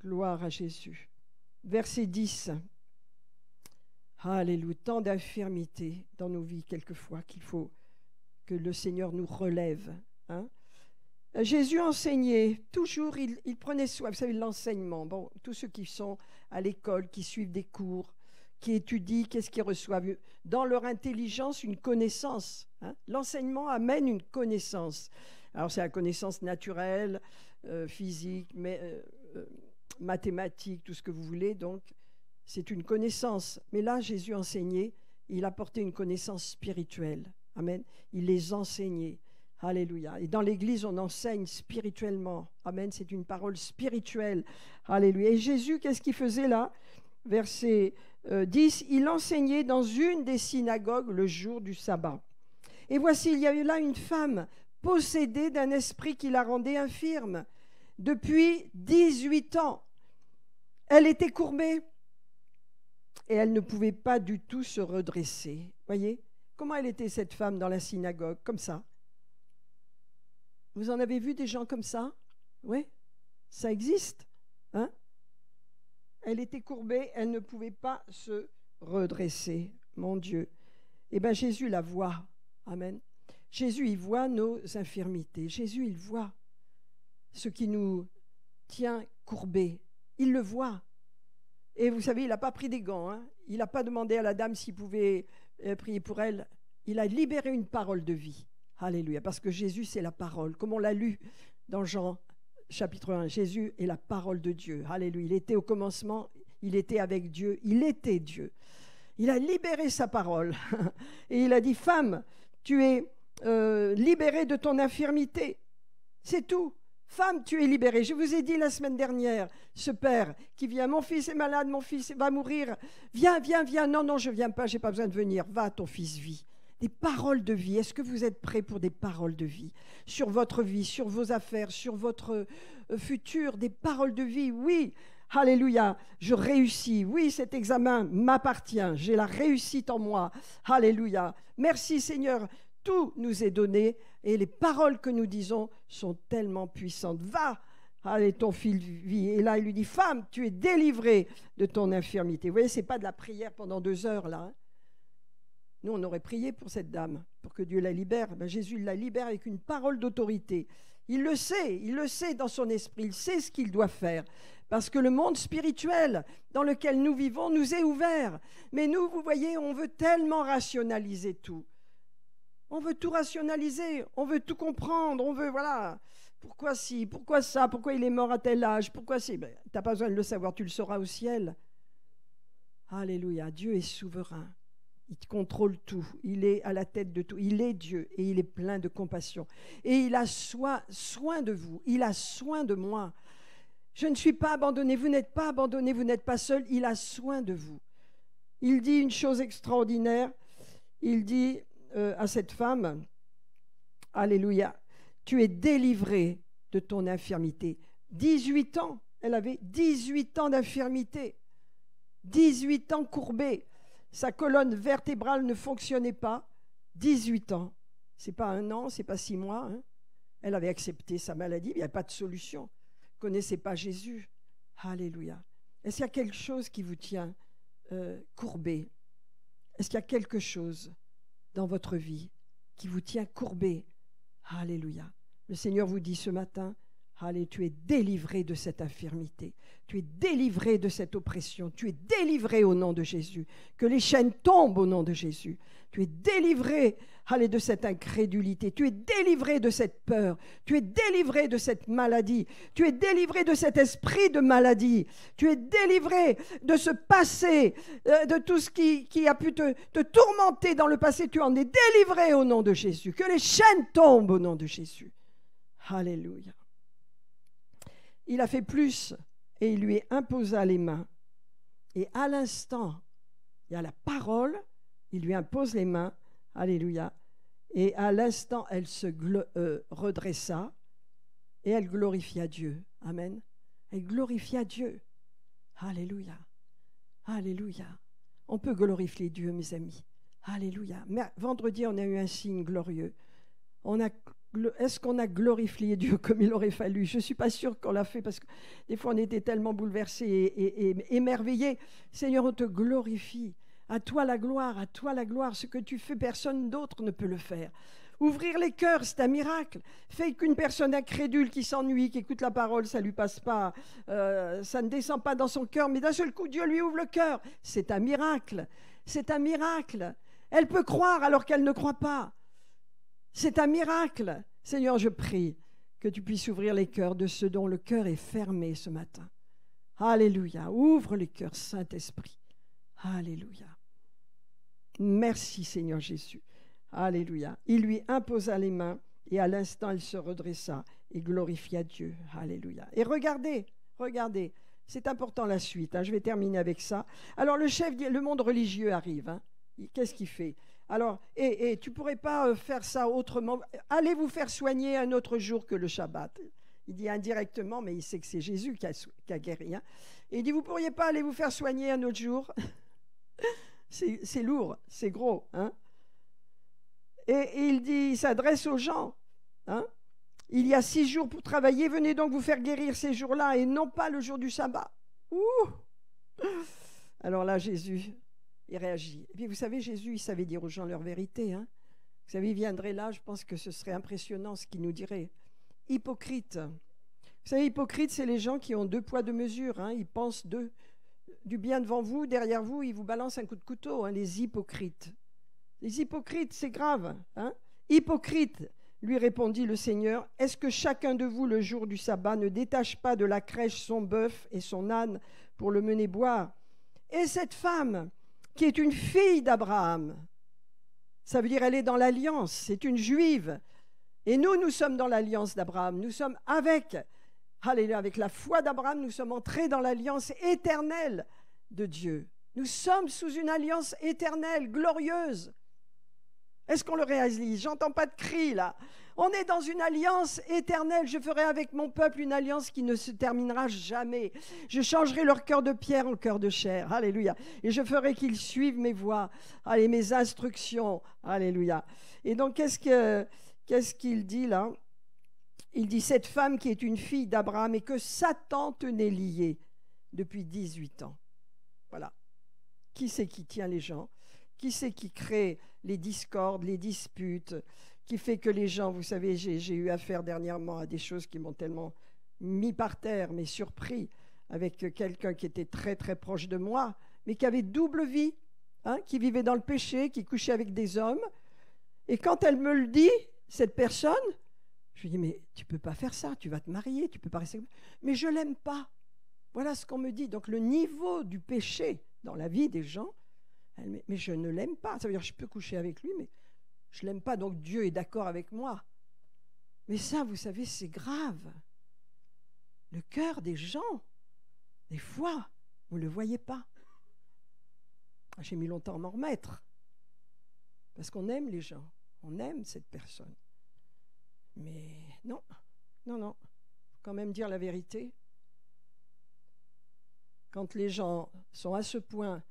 Gloire à Jésus. Verset 10. Alléluia. Tant d'infirmités dans nos vies quelquefois qu'il faut que le Seigneur nous relève. Hein? Jésus enseignait, toujours il prenait soin, vous savez, l'enseignement. Bon, tous ceux qui sont à l'école, qui suivent des cours, qui étudient, qu'est-ce qu'ils reçoivent? Dans leur intelligence, une connaissance. Hein? L'enseignement amène une connaissance. Alors, c'est la connaissance naturelle, physique, mathématique, tout ce que vous voulez. Donc, c'est une connaissance. Mais là, Jésus enseignait, il apportait une connaissance spirituelle. Amen. Il les enseignait. Alléluia. Et dans l'Église, on enseigne spirituellement. Amen. C'est une parole spirituelle. Alléluia. Et Jésus, qu'est-ce qu'il faisait là? Verset 10, il enseignait dans une des synagogues le jour du sabbat. Et voici, il y avait là une femme possédée d'un esprit qui la rendait infirme depuis 18 ans. Elle était courbée et elle ne pouvait pas du tout se redresser. Voyez, comment elle était cette femme dans la synagogue? Comme ça. Vous en avez vu des gens comme ça? Oui, ça existe. Hein? Elle était courbée, elle ne pouvait pas se redresser. Mon Dieu. Eh bien, Jésus la voit. Amen. Jésus, il voit nos infirmités. Jésus, il voit ce qui nous tient courbés. Il le voit. Et vous savez, il n'a pas pris des gants. Hein? Il n'a pas demandé à la dame s'il pouvait prier pour elle. Il a libéré une parole de vie. Alléluia. Parce que Jésus, c'est la parole. Comme on l'a lu dans Jean chapitre 1. Jésus est la parole de Dieu. Alléluia. Il était au commencement. Il était avec Dieu. Il était Dieu. Il a libéré sa parole. Et il a dit, femme, tu es libérée de ton infirmité. C'est tout. Femme, tu es libérée. Je vous ai dit la semaine dernière, ce père qui vient, mon fils est malade, mon fils va mourir. Viens, viens, viens. Non, non, je ne viens pas, je n'ai pas besoin de venir. Va, ton fils vit. Des paroles de vie. Est-ce que vous êtes prêts pour des paroles de vie? Sur votre vie, sur vos affaires, sur votre futur, des paroles de vie. Oui, alléluia, je réussis. Oui, cet examen m'appartient. J'ai la réussite en moi. Alléluia. Merci Seigneur. Tout nous est donné et les paroles que nous disons sont tellement puissantes. Va, allez, ton fils vit. Et là, il lui dit, femme, tu es délivrée de ton infirmité. Vous voyez, ce n'est pas de la prière pendant 2 heures là. Hein. Nous, on aurait prié pour cette dame, pour que Dieu la libère. Ben, Jésus la libère avec une parole d'autorité. Il le sait dans son esprit, il sait ce qu'il doit faire. Parce que le monde spirituel dans lequel nous vivons nous est ouvert. Mais nous, vous voyez, on veut tellement rationaliser tout. On veut tout rationaliser, on veut tout comprendre, on veut, voilà, pourquoi ci, pourquoi ça, pourquoi il est mort à tel âge, pourquoi si, ben, tu n'as pas besoin de le savoir, tu le sauras au ciel. Alléluia, Dieu est souverain. Il contrôle tout, il est à la tête de tout, il est Dieu et il est plein de compassion. Et il a soin de vous, il a soin de moi. Je ne suis pas abandonné, vous n'êtes pas abandonné, vous n'êtes pas seul, il a soin de vous. Il dit une chose extraordinaire, il dit à cette femme, alléluia, tu es délivrée de ton infirmité. 18 ans, elle avait 18 ans d'infirmité, 18 ans courbée. Sa colonne vertébrale ne fonctionnait pas. 18 ans. Ce n'est pas 1 an, ce n'est pas 6 mois. Hein. Elle avait accepté sa maladie, il n'y avait pas de solution. Elle ne connaissait pas Jésus. Alléluia. Est-ce qu'il y a quelque chose qui vous tient courbé? Est-ce qu'il y a quelque chose dans votre vie qui vous tient courbé? Alléluia. Le Seigneur vous dit ce matin, allez, tu es délivré de cette infirmité. Tu es délivré de cette oppression. Tu es délivré au nom de Jésus. Que les chaînes tombent au nom de Jésus. Tu es délivré, allez, de cette incrédulité. Tu es délivré de cette peur. Tu es délivré de cette maladie. Tu es délivré de cet esprit de maladie. Tu es délivré de ce passé, de tout ce qui a pu te tourmenter dans le passé. Tu en es délivré au nom de Jésus. Que les chaînes tombent au nom de Jésus. Alléluia. Il a fait plus et il lui imposa les mains. Et à l'instant, il y a la parole, il lui impose les mains. Alléluia. Et à l'instant, elle se redressa et elle glorifia Dieu. Amen. Elle glorifia Dieu. Alléluia. Alléluia. On peut glorifier Dieu, mes amis. Alléluia. Mais vendredi, on a eu un signe glorieux. Est-ce qu'on a glorifié Dieu comme il aurait fallu? Je ne suis pas sûre qu'on l'a fait parce que des fois on était tellement bouleversés et émerveillés. Seigneur, on te glorifie. À toi la gloire, à toi la gloire. Ce que tu fais, personne d'autre ne peut le faire. Ouvrir les cœurs, c'est un miracle. Fait qu'une personne incrédule qui s'ennuie, qui écoute la parole, ça ne lui passe pas, ça ne descend pas dans son cœur, mais d'un seul coup, Dieu lui ouvre le cœur. C'est un miracle. C'est un miracle. Elle peut croire alors qu'elle ne croit pas. C'est un miracle. Seigneur, je prie que tu puisses ouvrir les cœurs de ceux dont le cœur est fermé ce matin. Alléluia. Ouvre les cœurs, Saint-Esprit. Alléluia. Merci Seigneur Jésus. Alléluia. Il lui imposa les mains et à l'instant il se redressa et glorifia Dieu. Alléluia. Et regardez, c'est important la suite, je vais terminer avec ça. Alors le monde religieux arrive, qu'est-ce qu'il fait? Alors, tu ne pourrais pas faire ça autrement. Allez vous faire soigner un autre jour que le Shabbat. Il dit indirectement, mais il sait que c'est Jésus qui a guéri. Et il dit, vous ne pourriez pas aller vous faire soigner un autre jour? C'est lourd, c'est gros. Et il s'adresse aux gens. Il y a 6 jours pour travailler, venez donc vous faire guérir ces jours-là et non pas le jour du sabbat. Alors là, Jésus, il réagit. Et puis vous savez, Jésus, il savait dire aux gens leur vérité. Vous savez, il viendrait là, je pense que ce serait impressionnant ce qu'il nous dirait. Hypocrite. Vous savez, hypocrite, c'est les gens qui ont 2 poids 2 mesures. Ils pensent du bien devant vous, derrière vous, ils vous balancent un coup de couteau. Les hypocrites. Les hypocrites, c'est grave. Hypocrite, lui répondit le Seigneur, est-ce que chacun de vous, le jour du sabbat, ne détache pas de la crèche son bœuf et son âne pour le mener boire? Et cette femme, qui est une fille d'Abraham, ça veut dire elle est dans l'alliance, c'est une juive. Et nous sommes dans l'alliance d'Abraham, nous sommes avec la foi d'Abraham, nous sommes entrés dans l'alliance éternelle de Dieu. Nous sommes sous une alliance éternelle, glorieuse. Est-ce qu'on le réalise? J'entends pas de cri là. On est dans une alliance éternelle. Je ferai avec mon peuple une alliance qui ne se terminera jamais. Je changerai leur cœur de pierre en cœur de chair. Alléluia. Et je ferai qu'ils suivent mes voies, mes instructions. Alléluia. Et donc, qu'est-ce qu'il dit là? Il dit, cette femme qui est une fille d'Abraham et que Satan tenait liée depuis 18 ans. Voilà. Qui c'est qui tient les gens? Qui c'est qui crée les discordes, les disputes, qui fait que les gens, vous savez, j'ai eu affaire dernièrement à des choses qui m'ont tellement mis par terre, mais surpris, avec quelqu'un qui était très très proche de moi, mais qui avait double vie, qui vivait dans le péché, qui couchait avec des hommes. Et quand elle me le dit, cette personne, je lui dis, mais tu ne peux pas faire ça, tu vas te marier, tu ne peux pas rester... Mais je ne l'aime pas. Voilà ce qu'on me dit. Donc le niveau du péché dans la vie des gens, mais je ne l'aime pas. Ça veut dire que je peux coucher avec lui, mais je ne l'aime pas, donc Dieu est d'accord avec moi. Mais ça, vous savez, c'est grave. Le cœur des gens, des fois, vous ne le voyez pas. J'ai mis longtemps à m'en remettre. Parce qu'on aime les gens, on aime cette personne. Mais non, faut quand même dire la vérité. Quand les gens sont à ce point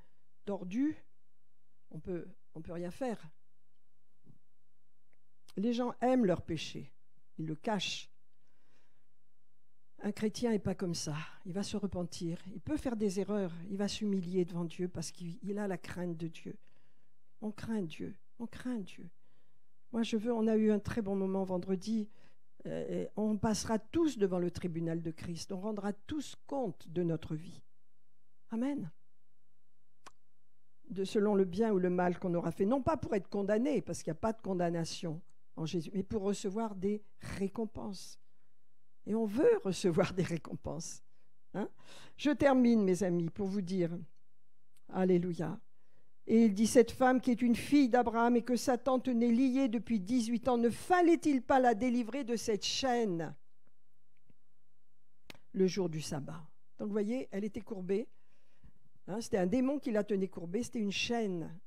tordus, on peut rien faire. Les gens aiment leur péché, ils le cachent. Un chrétien n'est pas comme ça, il va se repentir, il peut faire des erreurs, il va s'humilier devant Dieu parce qu'il a la crainte de Dieu. On craint Dieu, on craint Dieu. Moi on a eu un très bon moment vendredi, on passera tous devant le tribunal de Christ, on rendra tous compte de notre vie. Amen. Selon le bien ou le mal qu'on aura fait, non pas pour être condamné, parce qu'il n'y a pas de condamnation en Jésus, mais pour recevoir des récompenses. Et on veut recevoir des récompenses. Je termine, mes amis, pour vous dire, alléluia. Et il dit, cette femme qui est une fille d'Abraham et que Satan tenait liée depuis 18 ans, ne fallait-il pas la délivrer de cette chaîne le jour du sabbat? Donc vous voyez, elle était courbée. C'était un démon qui la tenait courbée, c'était une chaîne.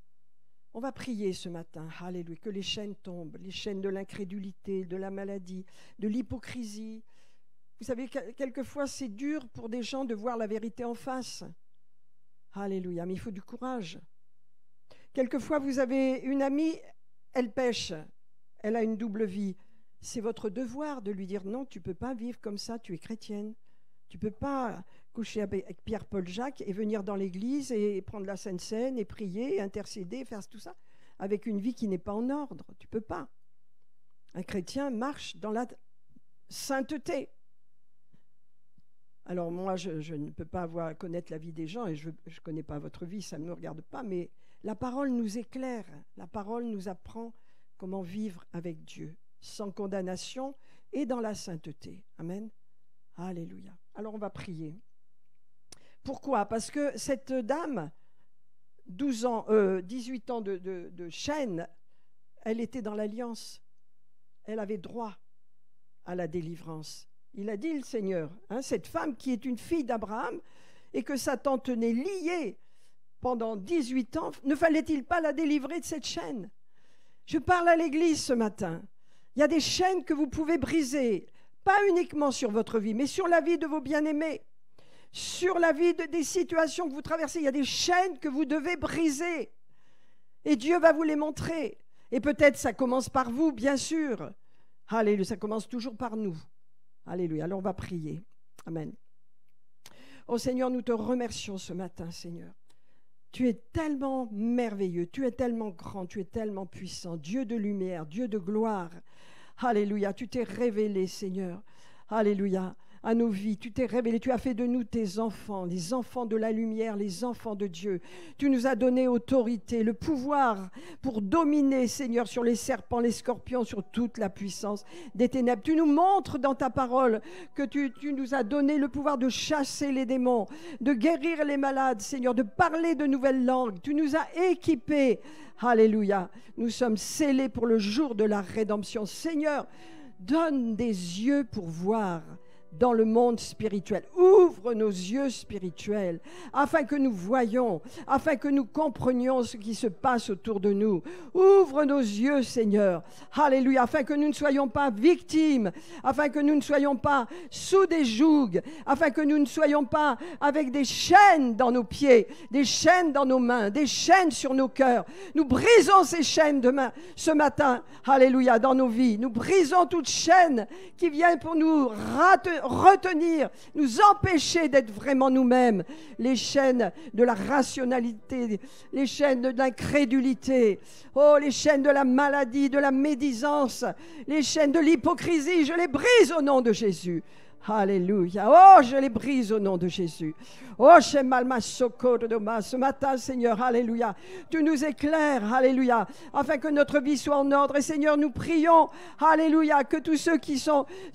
On va prier ce matin, alléluia, que les chaînes tombent, les chaînes de l'incrédulité, de la maladie, de l'hypocrisie. Vous savez, quelquefois c'est dur pour des gens de voir la vérité en face. Alléluia, mais il faut du courage. Quelquefois vous avez une amie, elle pêche, elle a une double vie. C'est votre devoir de lui dire non, tu ne peux pas vivre comme ça, tu es chrétienne. Tu ne peux pas coucher avec Pierre-Paul Jacques et venir dans l'église et prendre la Sainte Seine et prier, et intercéder, faire tout ça, avec une vie qui n'est pas en ordre. Tu ne peux pas. Un chrétien marche dans la sainteté. Alors moi, je ne peux pas connaître la vie des gens et je ne connais pas votre vie, ça ne me regarde pas, mais la parole nous éclaire, la parole nous apprend comment vivre avec Dieu, sans condamnation et dans la sainteté. Amen. Alléluia. Alors on va prier. Pourquoi? Parce que cette dame, 18 ans de chaîne, elle était dans l'alliance. Elle avait droit à la délivrance. Il a dit le Seigneur, cette femme qui est une fille d'Abraham et que Satan tenait liée pendant 18 ans, ne fallait-il pas la délivrer de cette chaîne? Je parle à l'Église ce matin. Il y a des chaînes que vous pouvez briser, pas uniquement sur votre vie, mais sur la vie de vos bien-aimés, sur la vie des situations que vous traversez. Il y a des chaînes que vous devez briser. Et Dieu va vous les montrer. Et peut-être ça commence par vous, bien sûr. Alléluia, ça commence toujours par nous. Alléluia, alors on va prier. Amen. Oh Seigneur, nous te remercions ce matin, Seigneur. Tu es tellement merveilleux, tu es tellement grand, tu es tellement puissant, Dieu de lumière, Dieu de gloire. Alléluia, tu t'es révélé, Seigneur. Alléluia, à nos vies, tu t'es révélé, tu as fait de nous tes enfants, les enfants de la lumière, les enfants de Dieu. Tu nous as donné autorité, le pouvoir pour dominer, Seigneur, sur les serpents, les scorpions, sur toute la puissance des ténèbres. Tu nous montres dans ta parole que tu nous as donné le pouvoir de chasser les démons, de guérir les malades, Seigneur, de parler de nouvelles langues. Tu nous as équipés. Alléluia. Nous sommes scellés pour le jour de la rédemption. Seigneur, donne des yeux pour voir dans le monde spirituel. Ouvre nos yeux spirituels afin que nous voyions, afin que nous comprenions ce qui se passe autour de nous. Ouvre nos yeux, Seigneur. Alléluia, afin que nous ne soyons pas victimes, afin que nous ne soyons pas sous des jougs, afin que nous ne soyons pas avec des chaînes dans nos pieds, des chaînes dans nos mains, des chaînes sur nos cœurs. Nous brisons ces chaînes ce matin, alléluia, dans nos vies. Nous brisons toute chaîne qui vient pour nous retenir, nous empêcher d'être vraiment nous-mêmes. Les chaînes de la rationalité, les chaînes de l'incrédulité, les chaînes de la maladie, de la médisance, les chaînes de l'hypocrisie, je les brise au nom de Jésus. Alléluia. Oh, je les brise au nom de Jésus. Oh, ce matin, Seigneur, alléluia, tu nous éclaires, alléluia, afin que notre vie soit en ordre. Et Seigneur, nous prions, alléluia, que tous ceux qui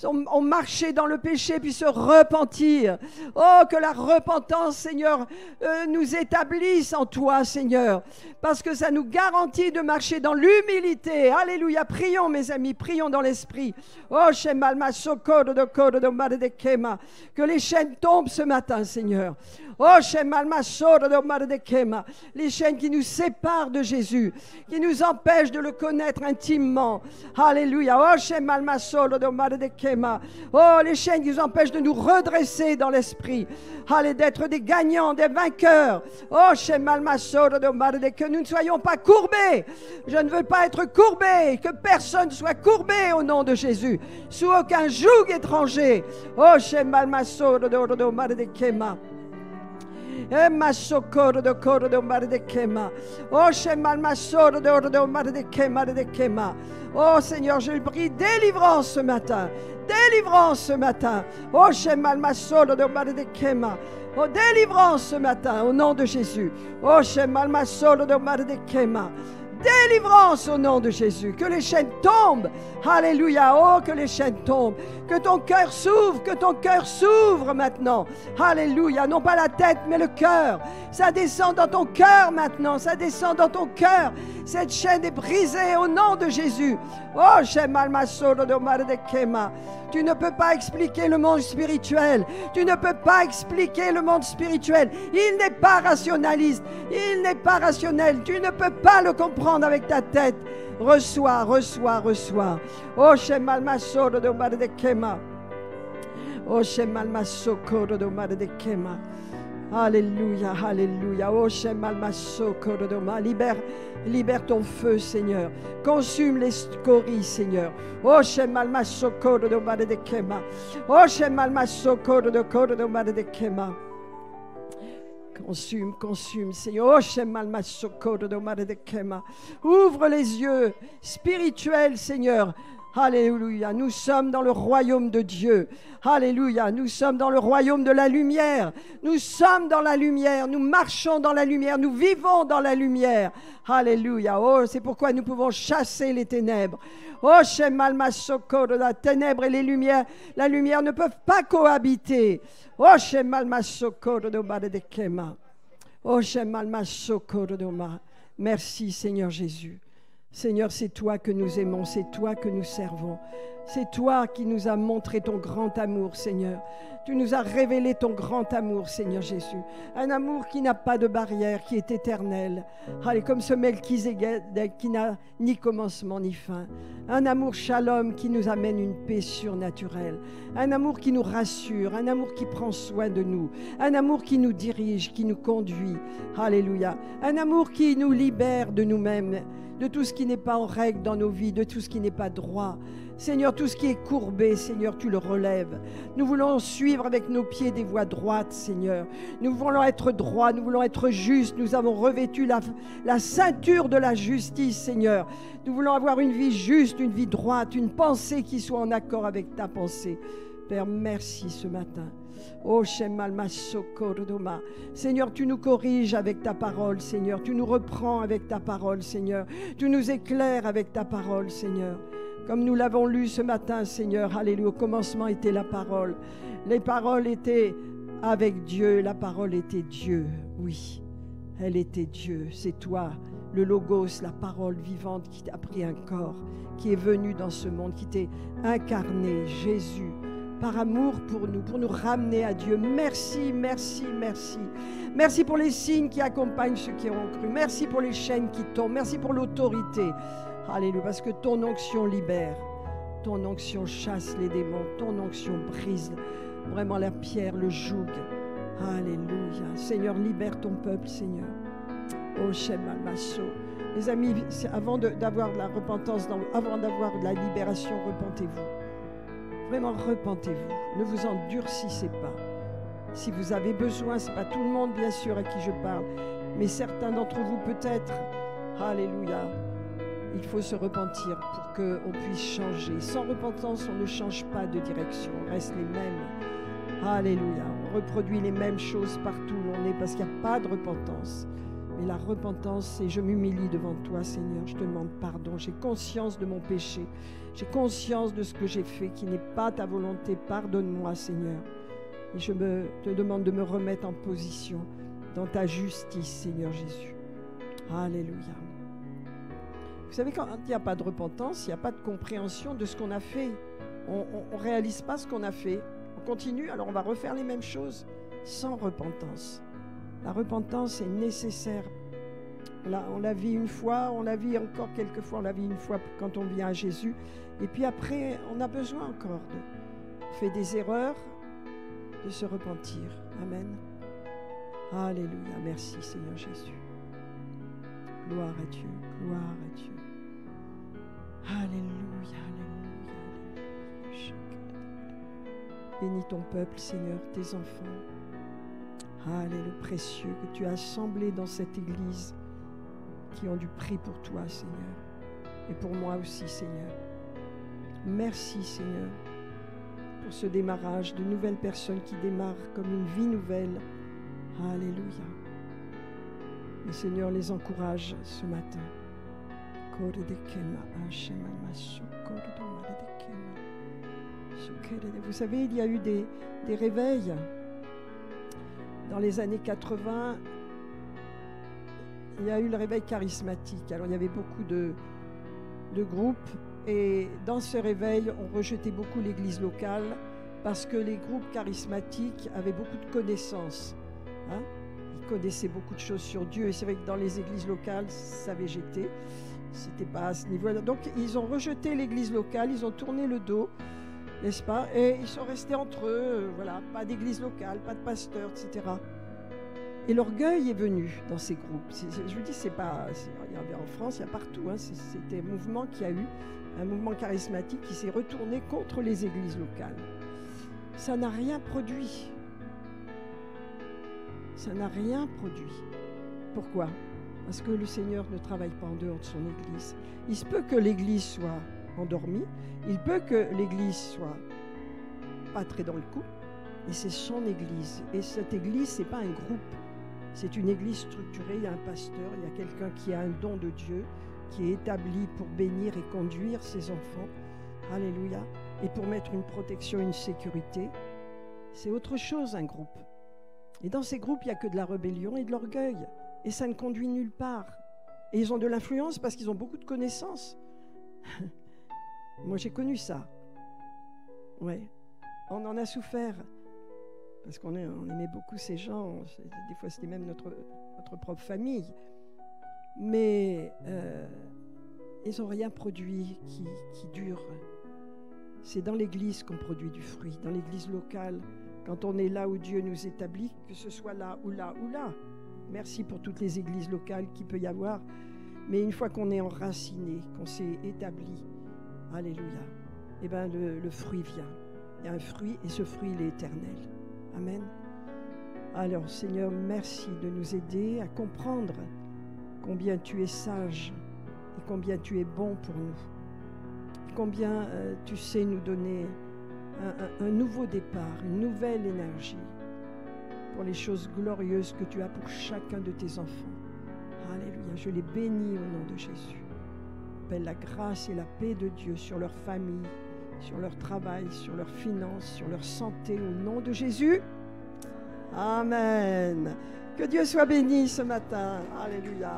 ont marché dans le péché puissent se repentir. Oh, que la repentance, Seigneur, nous établisse en toi, Seigneur, parce que ça nous garantit de marcher dans l'humilité. Alléluia. Prions, mes amis, prions dans l'esprit. Oh, que les chaînes tombent ce matin, Seigneur. Oh, les chaînes qui nous séparent de Jésus, qui nous empêchent de le connaître intimement. Alléluia. Oh, les chaînes qui nous empêchent de nous redresser dans l'esprit. Allez, d'être des gagnants, des vainqueurs. Oh, que nous ne soyons pas courbés. Je ne veux pas être courbé, que personne ne soit courbé au nom de Jésus, sous aucun joug étranger. Oh, oh Seigneur, je prie délivrance ce matin. Délivrance ce matin. Oh, oh, délivrance ce matin au nom de Jésus. Oh, délivrance au nom de Jésus. Que les chaînes tombent. Alléluia. Oh, que les chaînes tombent. Que ton cœur s'ouvre. Que ton cœur s'ouvre maintenant. Alléluia. Non pas la tête, mais le cœur. Ça descend dans ton cœur maintenant. Ça descend dans ton cœur. Cette chaîne est brisée au nom de Jésus. Oh, tu ne peux pas expliquer le monde spirituel. Tu ne peux pas expliquer le monde spirituel. Il n'est pas rationaliste. Il n'est pas rationnel. Tu ne peux pas le comprendre avec ta tête. Reçois, reçois, reçois. Oh, Shemalmasoro de Maradekema. Oh, Shemalmasokoro de Maradekema. Alléluia, alléluia. Oh, Shemalmasokoro de Maradekema. Libère ton feu, Seigneur. Consume les scories, Seigneur. Oh, Shemalmasokoro de Maradekema. Oh, Shemalmasokoro de Maradekema. Consume, consume, Seigneur. Ouvre les yeux spirituels, Seigneur. Alléluia. Nous sommes dans le royaume de Dieu. Alléluia. Nous sommes dans le royaume de la lumière. Nous sommes dans la lumière. Nous marchons dans la lumière. Nous vivons dans la lumière. Alléluia. Oh, c'est pourquoi nous pouvons chasser les ténèbres. Oh, Shemal Masoko, la ténèbre et les lumières. La lumière ne peuvent pas cohabiter. Oh, Shemal Masoko, de Kema. Oh, Shemal Masoko, de Doma. Merci, Seigneur Jésus. Seigneur, c'est toi que nous aimons, c'est toi que nous servons. C'est toi qui nous as montré ton grand amour, Seigneur. Tu nous as révélé ton grand amour, Seigneur Jésus. Un amour qui n'a pas de barrière, qui est éternel. Allez, comme ce Melchizedek qui n'a ni commencement ni fin. Un amour shalom qui nous amène une paix surnaturelle. Un amour qui nous rassure, un amour qui prend soin de nous. Un amour qui nous dirige, qui nous conduit. Alléluia. Un amour qui nous libère de nous-mêmes, de tout ce qui n'est pas en règle dans nos vies, de tout ce qui n'est pas droit. Seigneur, tout ce qui est courbé, Seigneur, tu le relèves. Nous voulons suivre avec nos pieds des voies droites, Seigneur. Nous voulons être droits, nous voulons être justes. Nous avons revêtu la ceinture de la justice, Seigneur. Nous voulons avoir une vie juste, une vie droite, une pensée qui soit en accord avec ta pensée. Père, merci ce matin. Oh, Shemal Masokordoma. Seigneur, tu nous corriges avec ta parole, Seigneur. Tu nous reprends avec ta parole, Seigneur. Tu nous éclaires avec ta parole, Seigneur. Comme nous l'avons lu ce matin, Seigneur, alléluia, au commencement était la parole. Les paroles étaient avec Dieu, la parole était Dieu. Oui, elle était Dieu. C'est toi, le Logos, la parole vivante qui a pris un corps, qui est venu dans ce monde, qui t'est incarné, Jésus. Par amour pour nous ramener à Dieu. Merci, merci, merci. Merci pour les signes qui accompagnent ceux qui ont cru. Merci pour les chaînes qui tombent. Merci pour l'autorité. Alléluia, parce que ton onction libère. Ton onction chasse les démons. Ton onction brise vraiment la pierre, le joug. Alléluia. Seigneur, libère ton peuple, Seigneur. Oh, Shemal Masso. Mes amis, avant d'avoir de la repentance, avant d'avoir de la libération, repentez-vous. Vraiment, repentez-vous. Ne vous endurcissez pas. Si vous avez besoin, ce n'est pas tout le monde, bien sûr, à qui je parle, mais certains d'entre vous, peut-être, alléluia, il faut se repentir pour qu'on puisse changer. Sans repentance, on ne change pas de direction, on reste les mêmes. Alléluia. On reproduit les mêmes choses partout où l'on est parce qu'il n'y a pas de repentance. Mais la repentance, c'est je m'humilie devant toi, Seigneur. Je te demande pardon. J'ai conscience de mon péché. J'ai conscience de ce que j'ai fait qui n'est pas ta volonté. Pardonne-moi, Seigneur. Et je te demande de me remettre en position dans ta justice, Seigneur Jésus. Alléluia. Vous savez, quand il n'y a pas de repentance, il n'y a pas de compréhension de ce qu'on a fait. On ne réalise pas ce qu'on a fait. On continue, alors on va refaire les mêmes choses sans repentance. La repentance est nécessaire. On la vit une fois, on la vit encore quelques fois, on la vit une fois quand on vient à Jésus. Et puis après, on a besoin encore on fait des erreurs, de se repentir. Amen. Alléluia. Merci Seigneur Jésus. Gloire à Dieu, gloire à Dieu. Alléluia, alléluia, alléluia. Bénis ton peuple, Seigneur, tes enfants. Alléluia, le précieux que tu as assemblé dans cette église, qui ont du prix pour toi, Seigneur, et pour moi aussi, Seigneur. Merci, Seigneur, pour ce démarrage de nouvelles personnes qui démarrent comme une vie nouvelle. Alléluia. Le Seigneur les encourage ce matin. Vous savez, il y a eu des réveils. Dans les années 80, il y a eu le réveil charismatique. Alors, il y avait beaucoup de groupes. Et dans ce réveil, on rejetait beaucoup l'église locale parce que les groupes charismatiques avaient beaucoup de connaissances. Hein? Ils connaissaient beaucoup de choses sur Dieu. Et c'est vrai que dans les églises locales, ça végétait. C'était pas à ce niveau-là. Donc, ils ont rejeté l'église locale. Ils ont tourné le dos, n'est-ce pas? Et ils sont restés entre eux. Voilà, pas d'église locale, pas de pasteur, etc. Et l'orgueil est venu dans ces groupes. Je vous dis, c'est pas... Il y avait en France, il y a partout. Hein, c'était un mouvement qui a eu, un mouvement charismatique qui s'est retourné contre les églises locales. Ça n'a rien produit. Ça n'a rien produit. Pourquoi? Parce que le Seigneur ne travaille pas en dehors de son église. Il se peut que l'église soit endormi. Il peut que l'Église soit pas très dans le coup, mais c'est son Église. Et cette Église, c'est pas un groupe, c'est une Église structurée. Il y a un pasteur, il y a quelqu'un qui a un don de Dieu, qui est établi pour bénir et conduire ses enfants. Alléluia. Et pour mettre une protection, une sécurité. C'est autre chose, un groupe. Et dans ces groupes, il n'y a que de la rébellion et de l'orgueil. Et ça ne conduit nulle part. Et ils ont de l'influence parce qu'ils ont beaucoup de connaissances. Moi, j'ai connu ça. Ouais. On en a souffert. Parce qu'on aimait beaucoup ces gens. Des fois, c'était même notre propre famille. Mais ils n'ont rien produit qui dure. C'est dans l'Église qu'on produit du fruit, dans l'Église locale, quand on est là où Dieu nous établit, que ce soit là ou là ou là. Merci pour toutes les églises locales qu'il peut y avoir. Mais une fois qu'on est enraciné, qu'on s'est établi, alléluia, eh bien le fruit vient. Il y a un fruit et ce fruit, il est éternel. Amen. Alors Seigneur, merci de nous aider à comprendre combien tu es sage et combien tu es bon pour nous. Combien tu sais nous donner un nouveau départ, une nouvelle énergie pour les choses glorieuses que tu as pour chacun de tes enfants. Alléluia, je les bénis au nom de Jésus. Appelle la grâce et la paix de Dieu sur leur famille, sur leur travail, sur leurs finances, sur leur santé, au nom de Jésus. Amen. Que Dieu soit béni ce matin. Alléluia.